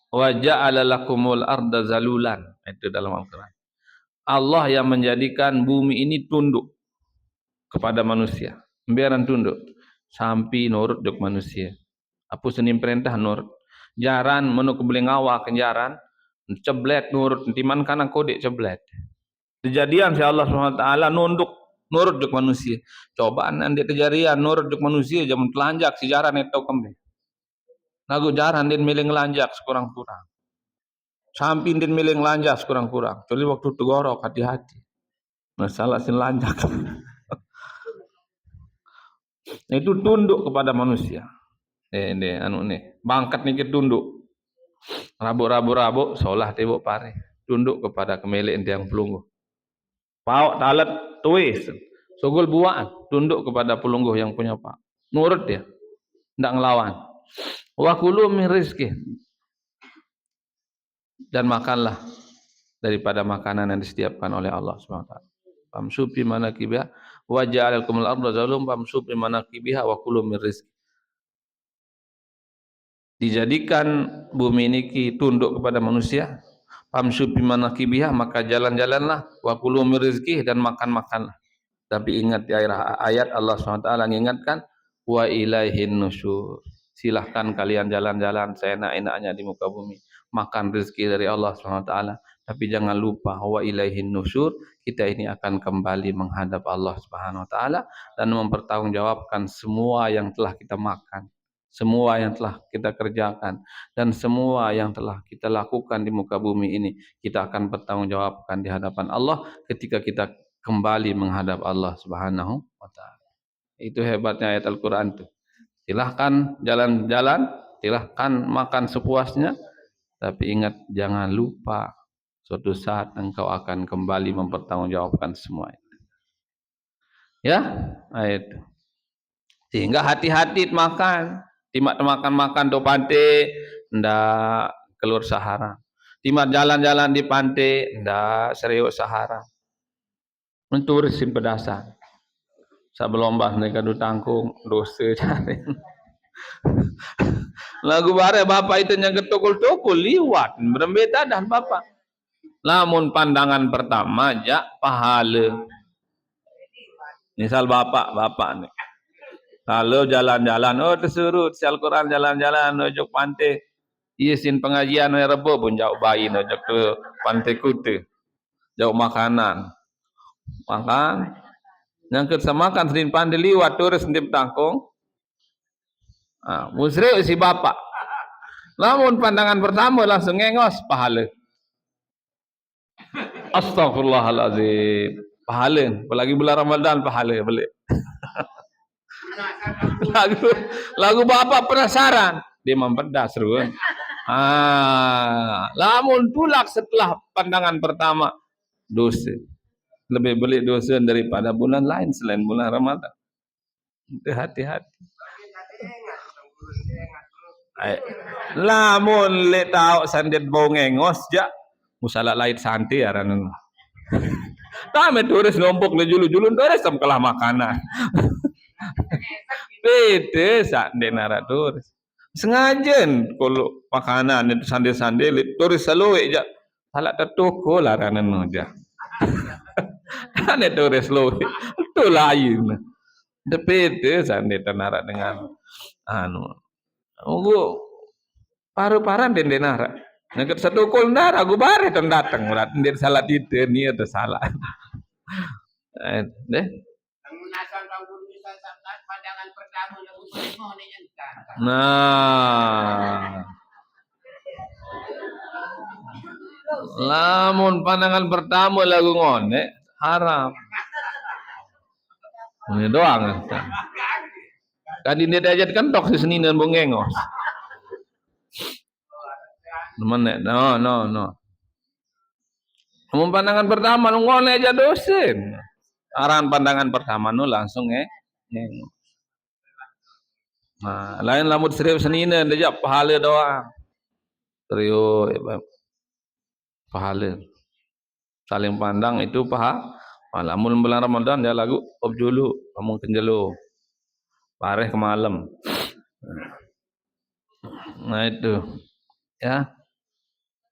Wa ja'ala lakumul arda zalulan, itu dalam Al-Quran. Allah yang menjadikan bumi ini tunduk kepada manusia, biaran tunduk sampai nurut dok manusia. Apa senim perintah nurut. Jaran menuk boleh ngawa kenjaran, ceblet nurut, timan kana kodek ceblet. Kejadian si Allah SWT nunduk nurut dok manusia. Cobaan ande kejadian nurut dok manusia jaman telanjak si jaran itu kembali. Lagu jaran din milih ngelanjak sekurang-kurang. Samping din milih ngelanjak sekurang-kurang. Jadi waktu tegorok hati-hati. Masalah sin lanjak. Itu tunduk kepada manusia. Anu nih, bangkat nih tunduk. Rabu solah tebok pare. Tunduk kepada kemelek yang pelungguh. Pauk talat tuis. Sogol buaan, tunduk kepada pelungguh yang punya pak. Nurut dia. Ndak ngelawan. Wa kulu min rizki, dan makanlah daripada makanan yang disediakan oleh Allah SWT. Famsu fi manakibiha wa ja'alakumul arda zalum famsu fi manakibiha wa kulu min rizki. Dijadikan bumi ini tunduk kepada manusia. Famsu fi manakibiha, maka jalan-jalanlah, wa kulu min rizki, dan makan-makanlah. Tapi ingat di akhir ayat Allah SWT mengingatkan wa ilaihin nusyur. Silahkan kalian jalan-jalan seenak-enaknya di muka bumi, makan rezeki dari Allah SWT, tapi jangan lupa wa ilaihin nusyur, kita ini akan kembali menghadap Allah SWT dan mempertanggungjawabkan semua yang telah kita makan, semua yang telah kita kerjakan, dan semua yang telah kita lakukan di muka bumi ini. Kita akan bertanggungjawabkan di hadapan Allah ketika kita kembali menghadap Allah Subhanahu wa taala. Itu hebatnya ayat Al-Qur'an itu. Silahkan jalan-jalan, silahkan makan sepuasnya, tapi ingat jangan lupa suatu saat engkau akan kembali mempertanggungjawabkan semua itu. Ya, itu. Sehingga hati-hati makan. Timak makan-makan do pantai, ndak keluar Sahara. Timak jalan-jalan di pantai, ndak serius Sahara. Menturisin pedasan. Sebelum bah mereka du tangkung dosa cari. Lagu bare bapak itu yang ketokul-tokul liwat berembeta dan bapak. Lamun pandangan pertama aja pahala. Misal bapak nih. Kalau jalan-jalan, oh tersurut, si Al-Quran jalan-jalan, ojok pantai. Isin pengajian Rebo pun jauh bayi ojok ke pantai Kuta. Jauh makanan. Makan. Yang kesamakan sering pandai liwat terus di tangkung. Musrik si bapak. Namun pandangan pertama langsung ngengos pahala. Astagfirullahaladzim. Pahala. Apalagi bulan Ramadan pahala balik. lagu bapak penasaran. Dia mempedas ruang. Namun tulak setelah pandangan pertama dosa. Lebih beli dosa daripada bulan lain selain bulan Ramadan. Hati-hati. Lamun le tau sandet bau ngengos ja musala lain santai aran. Tame turis nombok le julu-julun turis sam kalah makanan. Bete sak denara turis. Sengajen kalau makanan itu sande-sande turis saloe ja. Salah tertoko laranan ja. Ane turis loe. Itu lain. Depete sande tenara dengan paru-paran den denara. Nek satu kol nara gu bare ten datang urat den salah tite ni atau salah. Deh. Nah. Lamun pandangan pertama lagu ngone haram. Ini doang kan. Kandidat aja kan tok Senin dan bongengos. Mana? No. Namun pandangan pertama lu ngone aja dosen. Arahan pandangan pertama nu langsung ngengos. Nah, lain lamut serius Senin aja pahala doang. Serius pahala. Saling pandang itu lamun bulan Ramadan dia lagu objulu ngomong kenjelo. Pareh ke malam. Nah itu ya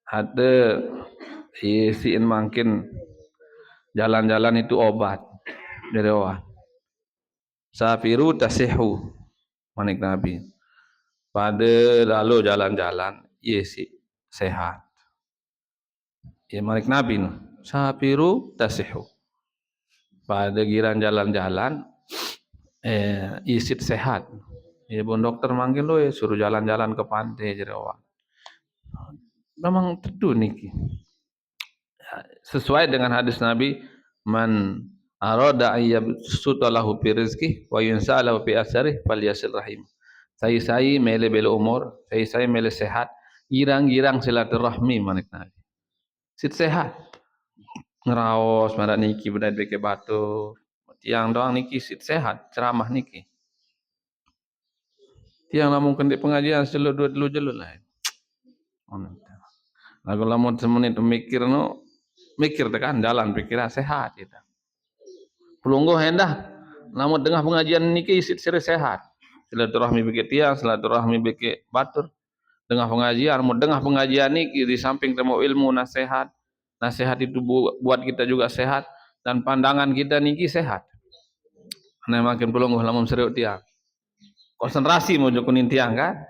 ada isiin makin jalan-jalan itu obat dari Allah. Safiru tasihu manik Nabi. Pada lalu jalan-jalan isi sehat. Ya manik Nabi no. Safiru tasihu. Pada giran jalan-jalan isit sehat. Ya bon dokter manggil lo ya suruh jalan-jalan ke pantai jerawan. Memang tentu niki. Sesuai dengan hadis Nabi, man arada ayyabsuta lahu fi rizqi wa yunsa lahu fi asari falyasil rahim. Saya mele bela umur, saya mele sehat, girang-girang silaturahmi manik Nabi. Sit sehat. Ngeraos marak niki benar beke batu. Tiang doang niki sit sehat, ceramah niki. Tiang lamun kendek pengajian selo dulu jelo lah. Lagu lamun semenit mikir tekan jalan pikiran sehat kita. Pelungguh hendah lamun tengah pengajian niki sit sire sehat. Silaturahmi beke tiang, silaturahmi beke batur. Tengah pengajian, mau tengah pengajian niki di samping temu ilmu nasihat. Nasihat itu buat kita juga sehat dan pandangan kita niki sehat. Nah makin pelungguh lamun serius tiang. Konsentrasi mau jokunin tiang kan?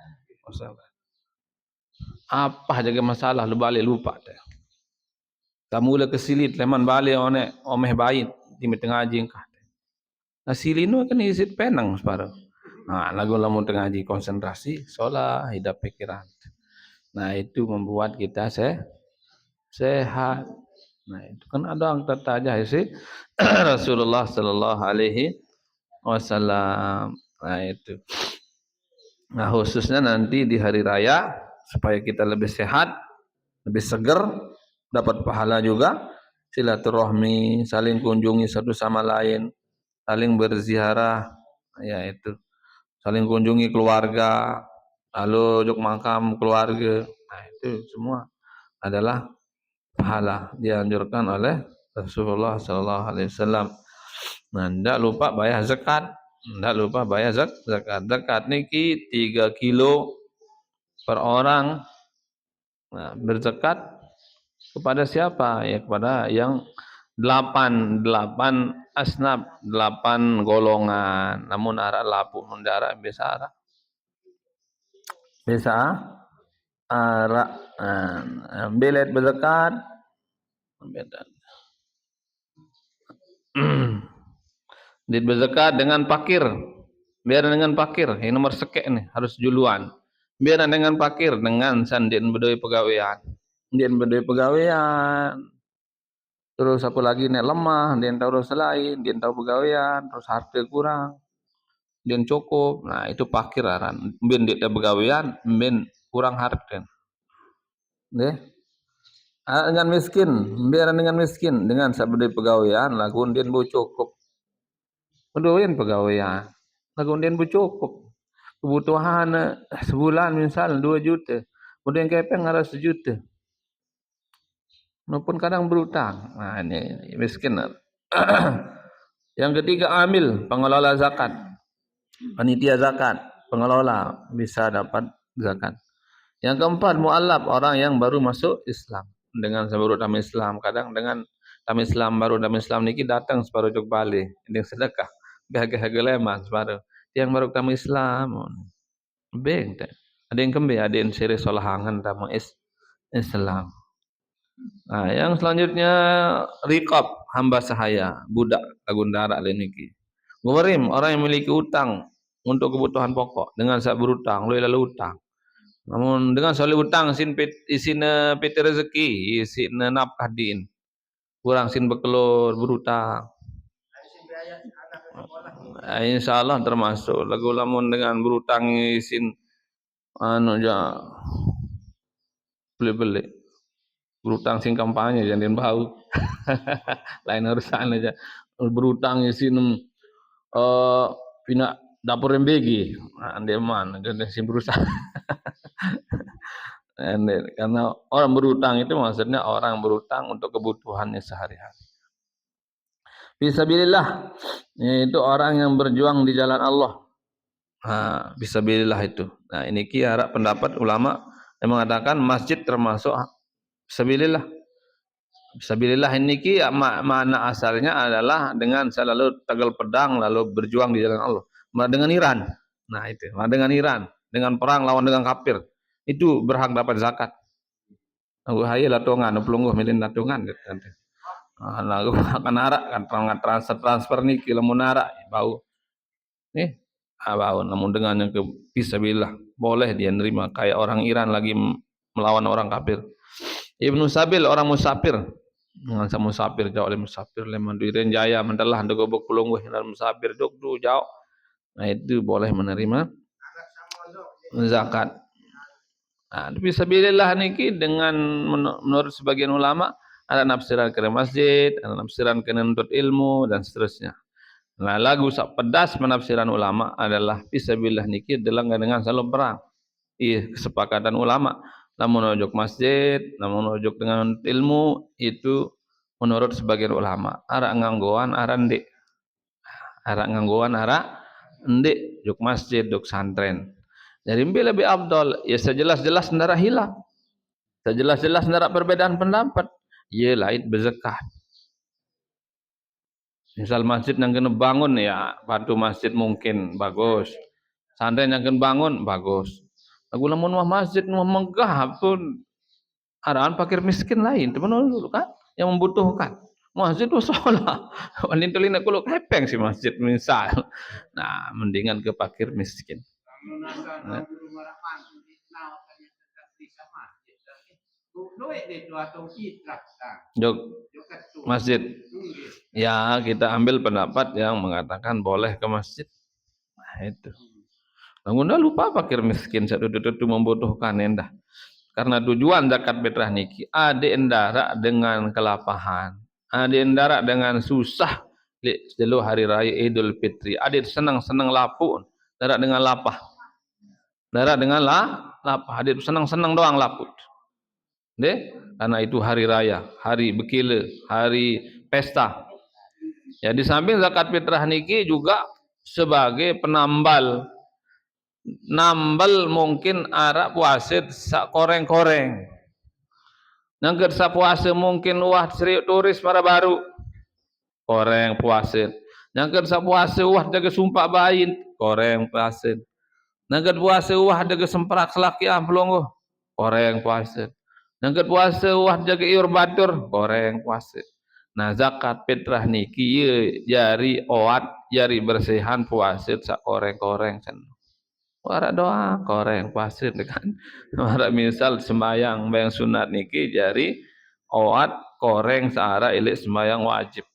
Apa jaga masalah lu balik lupa teh. Kamu le kesilit leman balik omeh bayi di tengah ngaji kah. Nah silinu kan isit penang separuh. Nah lagu lamun tengah ngaji konsentrasi, solah hidup pikiran. Nah itu membuat kita sehat. Nah itu kan ada yang tertajah isi Rasulullah sallallahu alaihi wasallam. Nah itu. Nah khususnya nanti di hari raya supaya kita lebih sehat, lebih seger, dapat pahala juga, silaturahmi, saling kunjungi satu sama lain, saling berziarah, ya itu saling kunjungi keluarga, lalu juk makam keluarga. Nah, itu semua adalah pahala dianjurkan oleh Rasulullah sallallahu alaihi wasallam. Nah, ndak lupa bayar zakat. Ndak lupa bayar zakat. Zakat niki 3 kilo per orang. Nah, berzakat kepada siapa? Ya kepada yang 8 asnaf, 8 golongan. Namun ara lapu mundara biasa ara. Biasa ara belet berzakat. Dit berzakat dengan fakir. Biar dengan fakir, ini nomor sekek nih, harus juluan. Biar dengan fakir, dengan sandin bedoi pegawaian. Dien bedoi pegawaian. Terus apa lagi nek lemah, dien tahu urus lain, dien tahu pegawaian, terus harta kurang, dien cukup. Nah, itu fakir aran. Mbien dit pegawaian, mbien kurang harta. Nggih. Dengan miskin, biar dengan miskin, dengan sabedoi pegawaian, lagun dien bu cukup. Pedoin pegawaian. Lagun dien bu cukup. Kebutuhan sebulan misal 2 juta. Kemudian kepeng ada 1 juta. Maupun kadang berutang. Nah, ini miskin. Yang ketiga amil, pengelola zakat. Panitia zakat, pengelola bisa dapat zakat. Yang keempat mu'allaf, orang yang baru masuk Islam. Dengan baru dalam Islam, kadang dengan dalam Islam baru dalam Islam niki datang separuh jog balik, dengan sedekah. Gah-gah leman separuh. Yang baru dalam Islam. Beng tak. Ada yang kembe, ada yang seri solahangan dalam Islam. Nah, yang selanjutnya riqab, hamba sahaya, budak agundara niki. Gharim, orang yang memiliki utang untuk kebutuhan pokok dengan sak berutang, lalu utang. Namun dengan soal utang isin peti rezeki, isin nafkah din. Kurang sin bekelur berutang. Insyaallah termasuk. Lagu lamun dengan berutang isin anu ja beli-beli. Berutang sing kampanye jangan bau. Lain urusan aja. Berutang isin pina dapur MBG. Ande man dan sing berusaha. Karena orang berutang itu maksudnya orang berutang untuk kebutuhannya sehari-hari. Fisabilillah, yaitu orang yang berjuang di jalan Allah. Nah, fisabilillah itu. Nah, ini kira pendapat ulama yang mengatakan masjid termasuk fisabilillah. Fisabilillah ini makna asalnya adalah dengan selalu tegal pedang lalu berjuang di jalan Allah. Dengan Iran. Nah, itu. Dengan Iran, dengan perang lawan dengan kafir. Itu berhak dapat zakat. Aku hayal latongan, pelungguh milin latongan gitu. Lagu akan arak kan transfer nih kilo munara bau. Nih, bau. Namun dengan yang ke fisabilillah boleh dia nerima kayak orang Iran lagi melawan orang kafir. Ibnu Sabil orang musafir. Dengan sama musafir jauh oleh musafir leman duiren jaya mentelah ndogobok pelungguh dalam musafir dok du jauh. Nah, itu boleh menerima zakat. Nah, fisabilillah niki dengan menurut sebagian ulama ada nafsiran ke masjid, ada nafsiran ke nuntut ilmu dan seterusnya. Nah, lagu sak pedas penafsiran ulama adalah fisabilillah niki adalah dengan selalu perang. Kesepakatan ulama. Namun ojok masjid, namun ojok dengan ilmu itu menurut sebagian ulama. Arak nganggoan, arak ndik. Arak nganggoan, arak ndik. Jok masjid, jok santren. Jadi lebih abdol, ya sejelas-jelas ndara hilang. Sejelas-jelas ndara perbedaan pendapat. Ya lain berzakat. Misal masjid yang kena bangun ya, bantu masjid mungkin bagus. Santren yang kena bangun bagus. Aku lamun masjid megah pun arahan fakir miskin lain, teman dulu kan yang membutuhkan. Masjid itu sholat. Walin tulin aku lo kepeng si masjid misal. Nah, mendingan ke fakir miskin. Nah. Jok masjid. Ya, kita ambil pendapat yang mengatakan boleh ke masjid. Nah, itu. Namun lupa fakir miskin satu-satu membutuhkan endah. Karena tujuan zakat fitrah niki ada endara dengan kelapahan, ada endara dengan susah di hari raya Idul Fitri, ada senang-senang lapun. darat dengan lapah. Darat dengan lapah. Dia senang-senang doang laput. Deh, karena itu hari raya, hari bekila, hari pesta. Ya, di samping zakat fitrah niki juga sebagai penambal. Nambal mungkin arak puasit sak koreng-koreng. Nangket sak puasa mungkin wah seriuk turis para baru. Koreng puasit. Nangket sak puasa wah jaga sumpah bayin, koreng puasit. Nangket puasa wah jaga semprak selakiah pelonggo, koreng puasit. Nangket puasa wah jaga iur batur, koreng puasit. Nah, zakat fitrah niki ye jari oat, jari bersihan puasit sak koreng-koreng sen. Warak doa koreng puasit kan. Warak misal sembayang bayang sunat niki jari oat koreng sehara ilik sembayang wajib.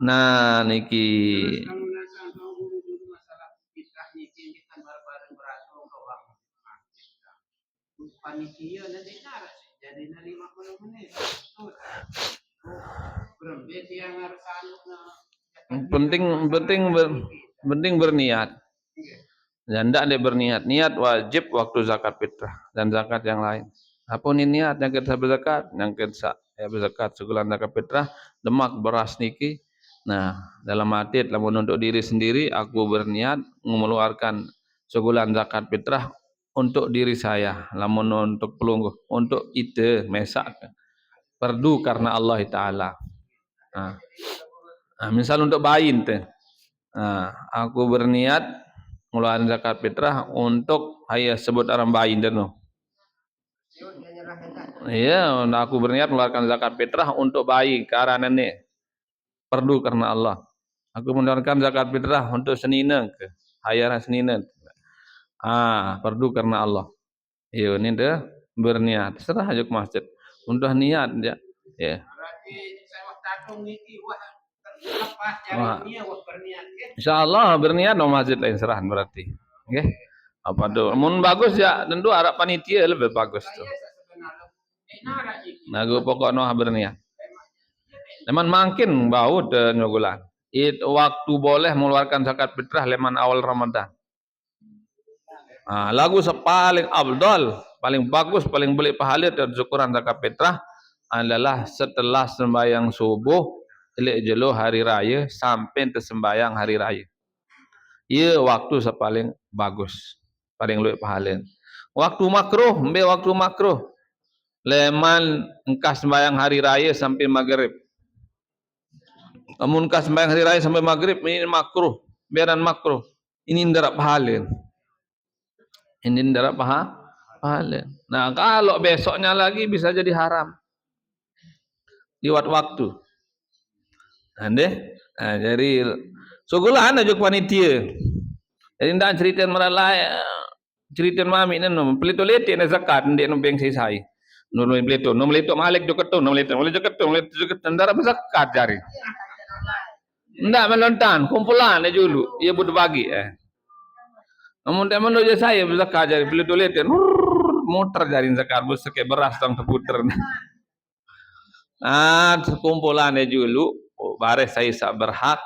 Nah niki panitia nanti cara jadi 50 menit. Penting berniat. Dan tidak ada berniat. Niat wajib waktu zakat fitrah dan zakat yang lain. Apa ni niat yang kita berzakat, yang kita berzakat sebulan zakat fitrah, demak beras niki. Nah, dalam hati lamun untuk diri sendiri aku berniat mengeluarkan sebulan zakat fitrah untuk diri saya, lamun untuk pelungguh, untuk ite mesak perdu karena Allah Taala. Nah, misal untuk bayin teh. Nah, aku berniat mengeluarkan zakat fitrah untuk ayah sebut orang bayin denu. Iya, aku berniat mengeluarkan zakat fitrah untuk bayi karena nenek. Perlu karena Allah. Aku mengeluarkan zakat fitrah untuk senina ke hayaran senina. Perlu karena Allah. Iya, ini dah berniat. Serah aja ke masjid. Untuk niat aja. Ya. Insyaallah berniat no masjid lain serahan berarti. Okey. Apa tu? Mun bagus ya tentu harap panitia lebih bagus tu. Nagu pokok no berniat. Leman makin bau de nyogulan. Itu waktu boleh mengeluarkan zakat fitrah leman awal Ramadan. Lagu sepaling abdal, paling bagus, paling boleh pahala dan syukuran zakat fitrah adalah setelah sembahyang subuh, elok jelo hari raya sampai tersembahyang hari raya. Ia waktu sepaling bagus, paling luwih pahala. Waktu makruh, ambil waktu makruh. Leman engkau sembahyang hari raya sampai maghrib. Amun engkau sembahyang hari raya sampai maghrib ini makruh, biaran makruh. Ini ndak pahala. Ini ndak pahala. Nah, kalau besoknya lagi bisa jadi haram. Liwat waktu. Jadi sugulah anak juk panitia. Jadi ndak cerita meralai cerita mami nenu pelito lete na zakat ndek no beng sisai. Nunu pelito, no melito malik juk ketun, no melito juk ketun ndara zakat jari. Ndak melontan, kumpulan aja dulu. Ia butuh bagi Namun teman doja saya zakat jari pelito lete. Muter jari zakat bus ke beras tang terputer. Kumpulan aja dulu. Baris saya sak berhak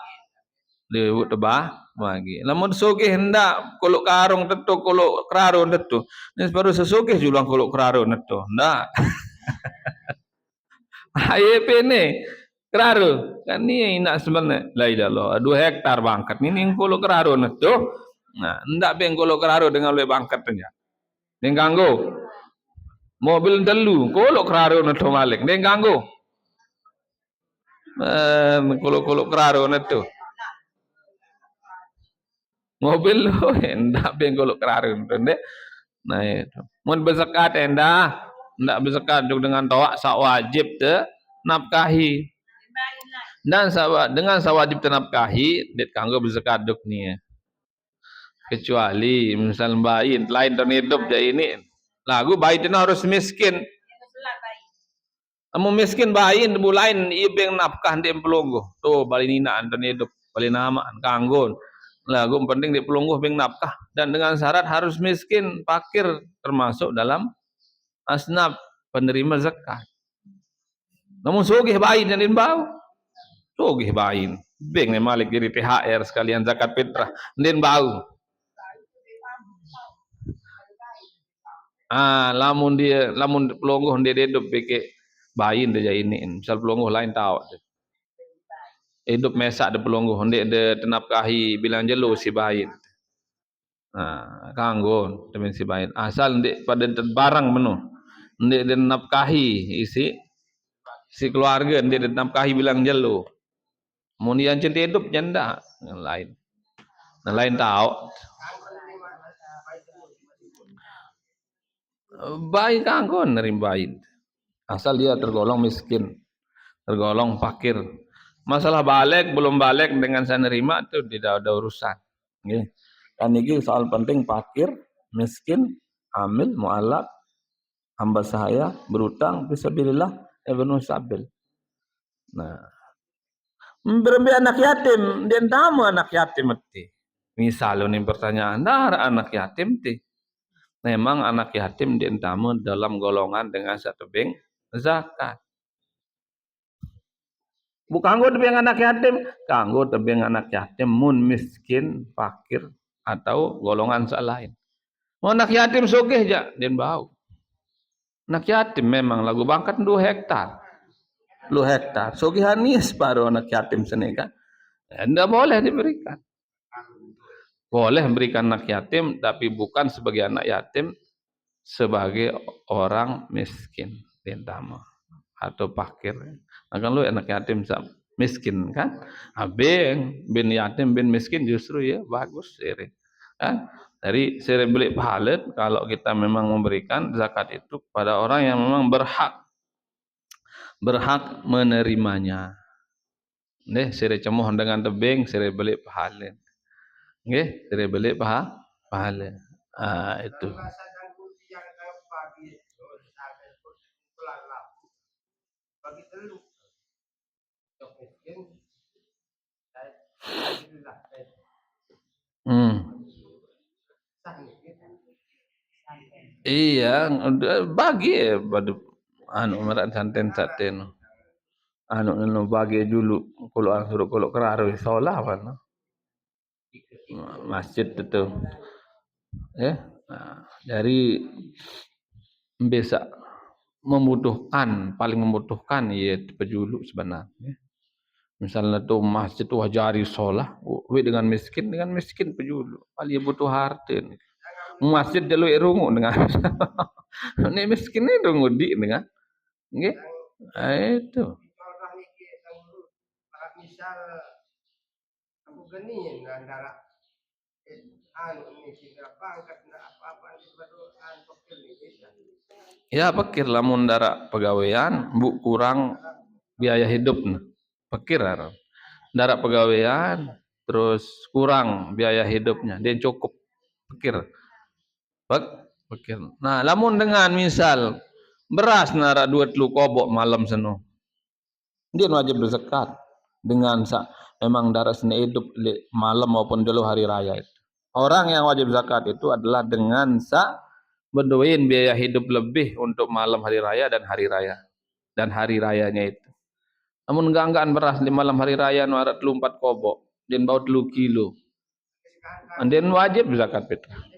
lewat tebah bagi. Namun sugih hendak kolok karung tetu kolok kerarun tetu. Nis baru sesugih julang kolok kerarun tetu. Ndak. IEP ni kerarun kan ni nak sebenarnya la ilallah 2 hektar bangkat ni kolok kerarun tetu. Nah, ndak beng kolok kerarun dengan le bangkat nya. Ning ganggu. Mobil telu kolok kerarun tetu malik. Ning ganggu. Kolok kerarun tetu. Mobil lo hendak bengkolok kerarun ndek. Nah itu. Mun berzakat endah, ndak berzakat dengan toak sak wajib te nafkahi. Dan dengan sak wajib te nafkahi, det kanggo berzakat duk ni. Kecuali misal bayin lain dan hidup je ini. Lagu bayin itu harus miskin. Amun miskin bayin bu lain ieu beng nafkah ndek pelungguh. Tu bali ninaan dan hidup, bali nama kanggo. Lagu penting di pelungguh bing nafkah dan dengan syarat harus miskin, fakir termasuk dalam asnaf penerima zakat. Namun sugih bayin yang bau, sugih bayin Beng ni Malik jadi THR sekalian zakat fitrah. Ndin bau. Lamun pelonggoh dia hidup beke bayin dia ini. Misal pelonggoh lain tahu. Hidup mesak de pelonggoh ndek de tenapkahi bilang jelo si bayin. Kanggo demen si bayin. Asal ndek pada barang menu. Ndek de nafkahi si keluarga ndek de nafkahi bilang jelo. Mun yang cinta hidup janda yang lain. Yang lain tahu. Bayi kanggo nerim bayi. Asal dia tergolong miskin, tergolong fakir. Masalah balik belum balik dengan saya nerima itu tidak ada urusan. Nggih. Kan iki soal penting fakir, miskin, hamil, mualaf, hamba sahaya, berutang fisabilillah, ibnu sabil. Nah, berbe anak yatim, dia tamu anak yatim mati. Misal ini pertanyaan, nah anak yatim ti. Memang anak yatim dia tamu dalam golongan dengan satu beng zakat. Bukan kanggo tebing anak yatim, kanggo tebing anak yatim mun miskin, fakir atau golongan lain. Anak yatim sugih ja den bau. Anak yatim memang lagu bangkat 2 hektar. 2 hektar. Sugihan ni separuh anak yatim seneka. Tidak boleh diberikan. Boleh memberikan anak yatim tapi bukan sebagai anak yatim, sebagai orang miskin dentama atau fakir. Akan lu anak yatim miskin kan? Abeng bin yatim bin miskin justru ya bagus sire. Kan? Dari sire beli pahala kalau kita memang memberikan zakat itu pada orang yang memang berhak menerimanya. Nggih, sire cemoh dengan tebing sire beli pahala. Nggih, sire beli pahala. Itu. Iya, bagi pada merat santen bagi dulu kalau keraru solah apa masjid itu ya. Dari bisa paling membutuhkan ya pejulu sebenarnya. Misalnya tu masjid tu wajari solah, dengan miskin pejulu, paling butuh harta. Masjid jalu rungu dengan ni miskin ni rungu di dengan nggih. Itu. Misal aku geni antara ya pikir lamun dara pegawaian bu kurang biaya hidup pikir dara pegawaian terus kurang biaya hidupnya dia cukup pikir. Nah lamun dengan misal beras nara 2 kobok malam seno dia wajib berzakat dengan memang darah seni hidup malam maupun dulu hari raya itu. Orang yang wajib zakat itu adalah dengan berdoain biaya hidup lebih untuk malam hari raya dan hari raya dan hari rayanya itu. Namun enggan beras di malam hari raya nuarat 4 kobok dan bau 3 kilo. Dan wajib zakat fitrah.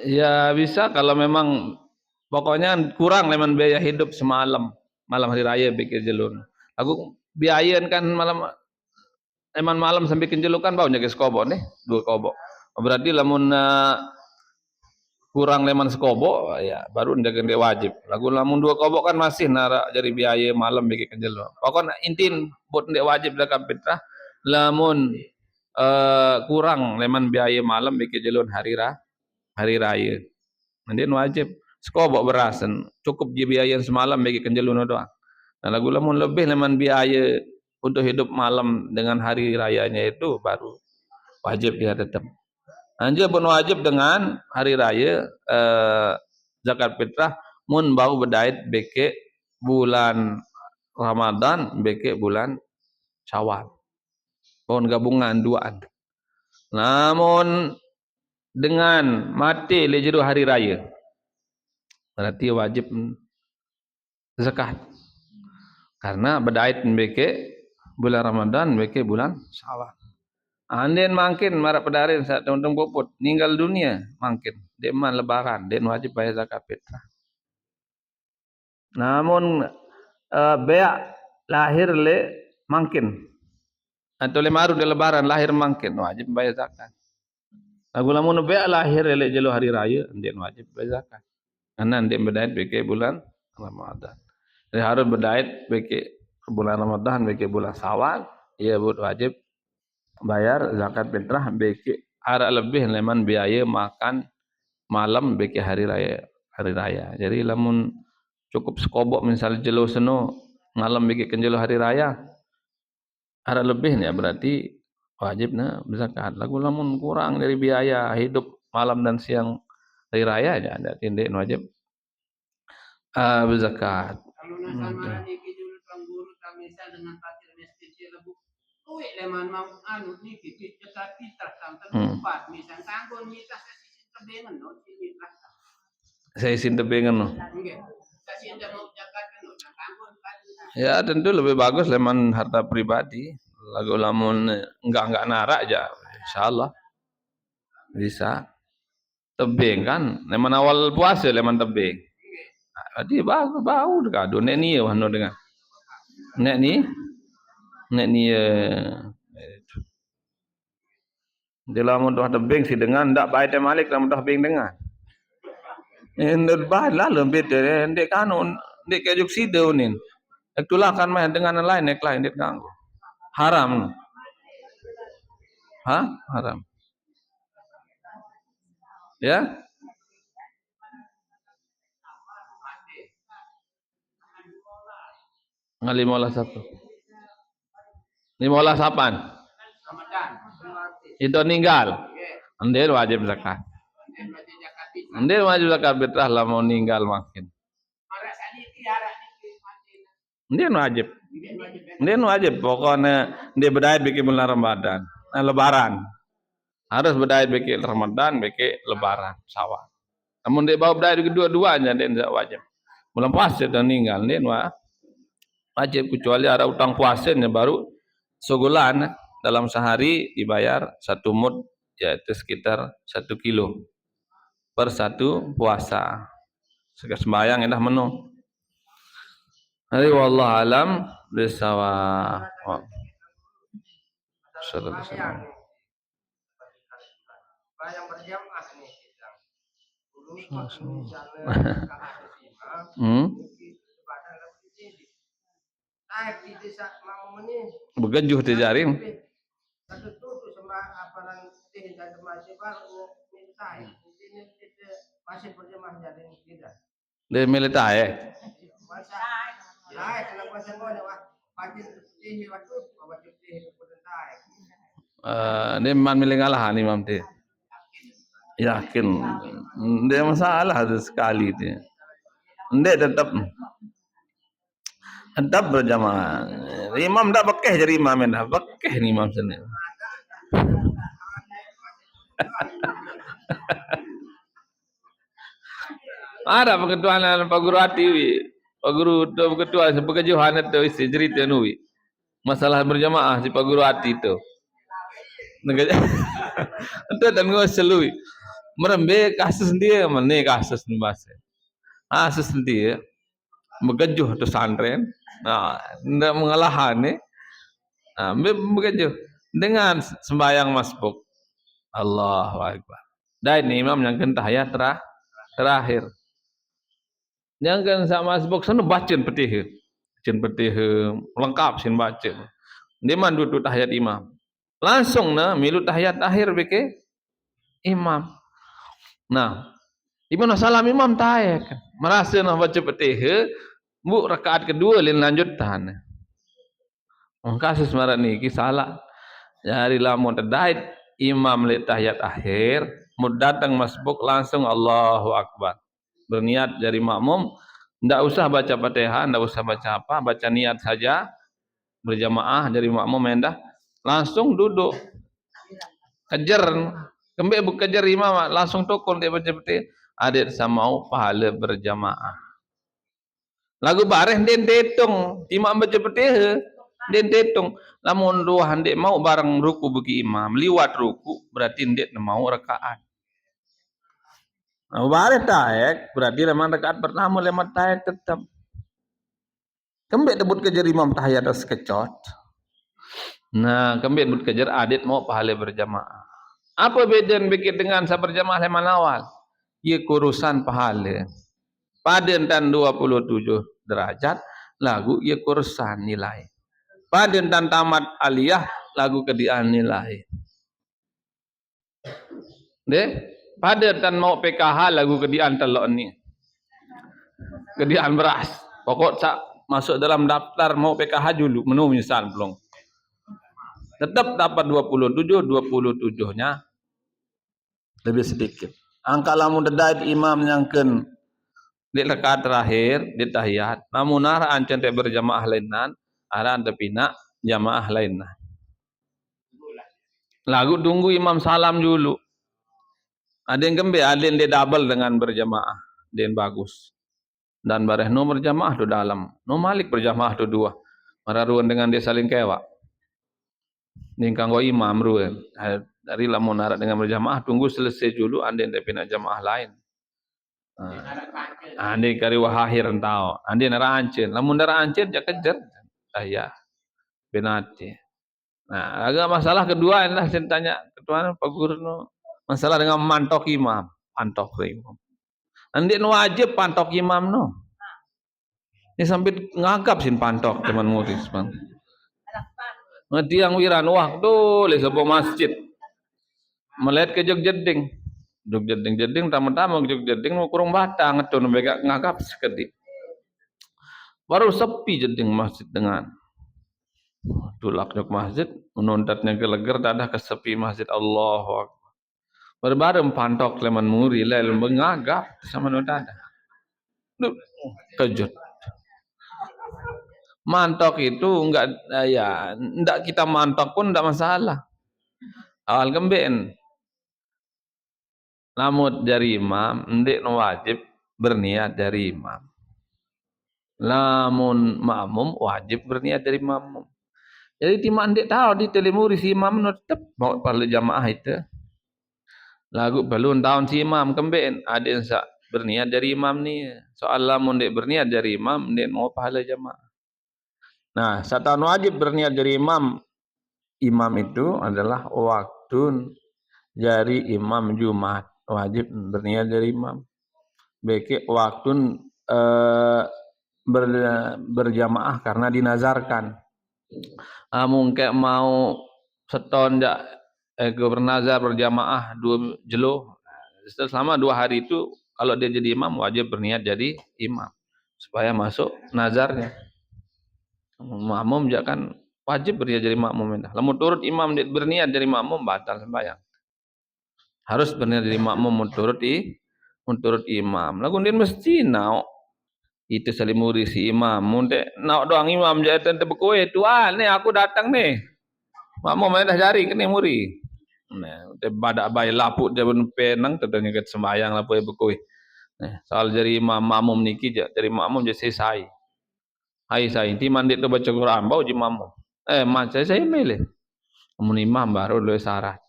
Ya bisa kalau memang pokoknya kurang leman biaya hidup semalam malam hari raya bikin jelun. Aku biayain kan malam sampai kenjelukan bau nyakis kobo nih 2 kobo. Berarti lamun kurang leman sekobo ya baru ndagen dia wajib. Lagu lamun 2 kobo kan masih nara jadi biaya malam bikin kenjelu. Pokoknya intin buat ndak wajib zakat fitrah lamun kurang leman biaya malam bikin jelun hari raya. Nanti wajib sekobok berasan cukup biaya semalam bagi kenjelun doang. Nah lagu lamun lebih leman biaya untuk hidup malam dengan hari rayanya itu baru wajib dia tetap. Anjir pun wajib dengan hari raya zakat fitrah mun bau bedait beke bulan Ramadan beke bulan Syawal. Pohon gabungan duaan. Namun dengan mati lejeru hari raya berarti wajib zakat. Karena bedait beke bulan Ramadan beke bulan Syawal. Anden mangkin marak pedarin saat tung popot ninggal dunia mangkin deman lebaran den wajib bayar zakat fitrah. Namun beak lahir le mangkin atau le maru de lebaran lahir mangkin wajib bayar zakat. Lagu lamun beak lahir le jelo hari raya den wajib bayar zakat. Karena den bedait beke bulan Ramadan. Jadi harus bedait beke bulan Ramadan beke bulan Syawal ia wajib bayar zakat fitrah beke ara lebih leman biaya makan malam beke hari raya. Jadi lamun cukup sekobok misal jelo seno malam beke kenjelo hari raya ara lebih ya berarti wajibna berzakat. Lagu lamun kurang dari biaya hidup malam dan siang hari raya ya ada tindik wajib berzakat. Kalau nasamaran iki dulu pangguru misal dengan fakir miskin lebu kuwi leman mau anu niki zakat fitrah sampai 4 misal kanggo mitah sisi tebengen no mitah. Saya isin tebengen no. Nggih. Sasi ndak mau zakat no kanggo. Ya tentu lebih bagus leman harta pribadi. Lagu lamun enggak narak aja insyaallah bisa tebing kan leman awal puasa leman tebing. Jadi bau dekado nek ni wano dengan nek ni dia lamun dah tebing si dengan ndak baik malik lamun dah tebing dengan ndak baik lah lembet ndek kanun ndek kejuk sideu nin itulah kan main dengan lain nek lain ndek ganggu haram haram ya ngalimola satu 15 apaan itu ninggal ndek wajib zakat ndek wajib zakat fitrah lamun ninggal makin ndek wajib pokoknya ndek bedait bikin bulan Ramadan lebaran harus bedait bikin Ramadan bikin lebaran Syawal. Namun ndek bawa bedait kedua-duanya ndek wajib. Bulan puasa dan ninggal ndek wajib kecuali ada utang puasanya baru sebulan dalam sehari dibayar 1 mud yaitu sekitar 1 kilo per 1 puasa. Sembahyang indah menu. Hari wallahu alam bisawab. Sallallahu alaihi wasallam. Bayang berjamaah nih kita. Dulu naik di desa Mamuni. Begejuh di jaring. Satu tutu sama aparan teh dan masih baru militai. Ini masih berjamaah jaring tidak. Dari militai. Ya, kenapa senggol wah. Pagi teh waktu bawa teh militai. Dia man milih ngalah ni mam teh. Yakin. Dia masalah tu sekali dia. Dia tetap berjamaah. Imam dah bekeh jadi imam dah. Bekeh ni imam sendiri. Ada peketuaan Pak Guru hati Pak Guru tu ketua sepekejuhan itu isi cerita nuwi. Masalah berjamaah si Pak Guru hati itu. Itu dan gua selui. Merembe kasus dia mana kasus ni bahasa. Kasus dia begejuh tu santren. Ndak mengalahan ni. Begejuh dengan sembahyang masbuk. Allahu Akbar. Dan imam yang tahiyat terakhir. Yang kan sama masbuk sana baca Fatihah. Baca Fatihah lengkap sin baca. Dia man duduk tahiyat imam. Langsung milu tahiyat akhir beke imam. Nah, Ibn salam imam taek. Merasa nak baca Fatihah, bu rakaat kedua lin lanjutan. Kasus marat ni salah. Jadi lamun terdait imam li tahiyat akhir, mud datang masbuk langsung Allahu Akbar. Berniat dari makmum, ndak usah baca Fatihah, ndak usah baca apa, baca niat saja berjamaah dari makmum endah langsung duduk. Kejar kembali kejar imam langsung tokol dia baca Fatihah. Adik samau pahala berjamaah. Lagu bareh den tetong, imam baca Fatihah, den tetong. Lamun dua handek mau bareng ruku bagi imam, liwat ruku berarti ndek mau rakaat. Nah, bareh taek berarti memang rakaat pertama lemah taek tetap. Kembek debut kejar imam tahiyat das kecot. Nah, kembek debut kejar adit mau pahala berjamaah. Apa beda bikin dengan berjamaah leman awal? Ia kurusan pahala. Pada dan 27 derajat lagu ia kursan nilai. Pada dan tamat aliyah lagu kedian nilai. Deh, pada dan mau PKH lagu kedian telok ni. Kedian beras. Pokok sak masuk dalam daftar mau PKH dulu menu misal belum. Tetap dapat 27-27-nya lebih sedikit. Angka lamun dedait imam nyangkeun di rakaat terakhir di tahiyat, namun arah ancen te berjamaah lainan, arah ante pina jamaah lainan. Lagu tunggu imam salam dulu. Ada yang gembe, ada yang dia double dengan berjamaah, dia yang bagus. Dan bareh no berjamaah tu dalam, no malik berjamaah tu dua. Mararuan dengan dia saling kewak. Ningkang go imam ruan. Dari lamun arah dengan berjamaah tunggu selesai dulu, anda yang dia pina jamaah lain. Andi kari wahahir entau, andi nara ancen, lamun nara ancen jak kejar, ya, benati. Nah, agak masalah kedua adalah saya tanya ketua Pak Guru, masalah dengan mantok imam, pantok imam. Andi wajib pantok imam no. Ini sampai ngagap sin pantok teman murid bang. Ngerti yang wiran waktu le sebuah masjid, melihat ke jeding. Jog jeding tama-tama jog jeding mau kurang batang atau nembega ngagap sekedi. Baru sepi jeding masjid dengan tulak jog masjid menuntatnya geleger dadah kesepi masjid Allahu Akbar. Berbareng pantok leman muri lel mengagap sama dadah. Kejut. Mantok itu enggak ya, enggak kita mantok pun enggak masalah. Awal gemben. Namun dari imam, ndik wajib berniat dari imam. Lamun makmum wajib berniat dari makmum. Jadi timak ndik tahu di telemuri si imam no tetap mau perlu jamaah itu. Lagu belum tahun si imam kemben ada yang berniat dari imam ni. Soal lamun ndik berniat dari imam ndik mau pahala jamaah. Nah, satu wajib berniat dari imam. Imam itu adalah waktu dari imam Jumat. Wajib berniat dari imam. Beki waktu berjamaah karena dinazarkan. Mungkin mau seton jak bernazar berjamaah 2 jelo. Selama 2 hari itu kalau dia jadi imam wajib berniat jadi imam supaya masuk nazarnya. Makmum jangan wajib berniat jadi makmum. Lamun turut imam berniat jadi makmum batal sembahyang. Harus berniat jadi makmum menurut imam. Lagu dia mesti nau itu salimuri si imam. Munde nau doang imam jadi tente berkowe tuan ni aku datang ni. Makmum dah jari kene muri. Nah, te badak bay lapuk dia penang tedanya ket sembayang lapu berkowe. Nah, soal jadi imam makmum niki jadi makmum jadi selesai. Hai saya inti mandit tu baca Quran bau jadi makmum. Saya milih. Mun imam baru lu syarat.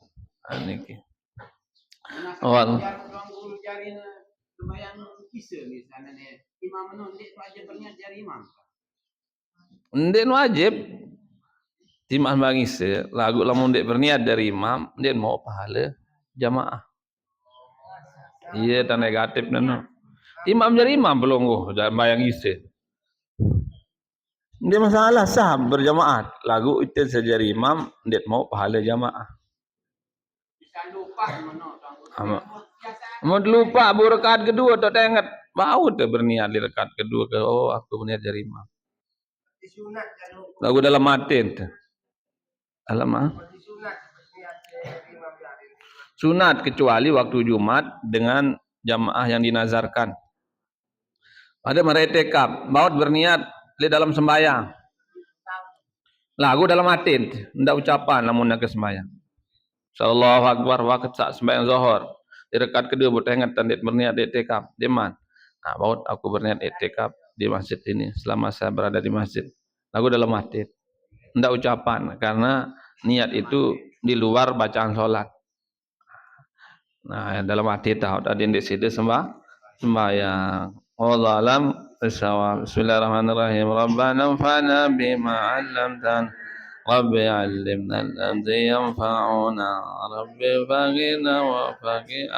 Niki. Awal. Ndek wajib. Timah bangise lagu lamun ndek berniat dari imam, ndek mau pahala jamaah. Iya tak negatif nana. Imam jadi imam belum jangan bayang isi. Ndek masalah sah berjamaah. Lagu itu sejari imam, ndek mau pahala jamaah. Mau lupa bu rakaat kedua tu ingat bau tu berniat di rakaat kedua ke aku berniat dari imam. Lagu dalam matin tu. Alamak. Sunat kecuali waktu Jumat dengan jamaah yang dinazarkan. Ada meretekap, baut berniat di dalam sembahyang. Lagu dalam matin, ndak ucapan namun nak sembahyang. Sallallahu akbar waktu sak sembahyang zuhur. Di rakaat kedua buat ingat tandit berniat iktikaf. Di man. Nah, baut aku berniat iktikaf di masjid ini selama saya berada di masjid. Lagu dalam hati, tidak ucapan, karena niat itu di luar bacaan sholat. Nah, dalam hati tahu tadi di situ sembahyang. Wallahu alam bissawab. Bismillahirrahmanirrahim. Rabbana anfa'na bima 'allamtana. Rabbi 'allimna alladhi yanfa'una. Rabbi faghina wa faqih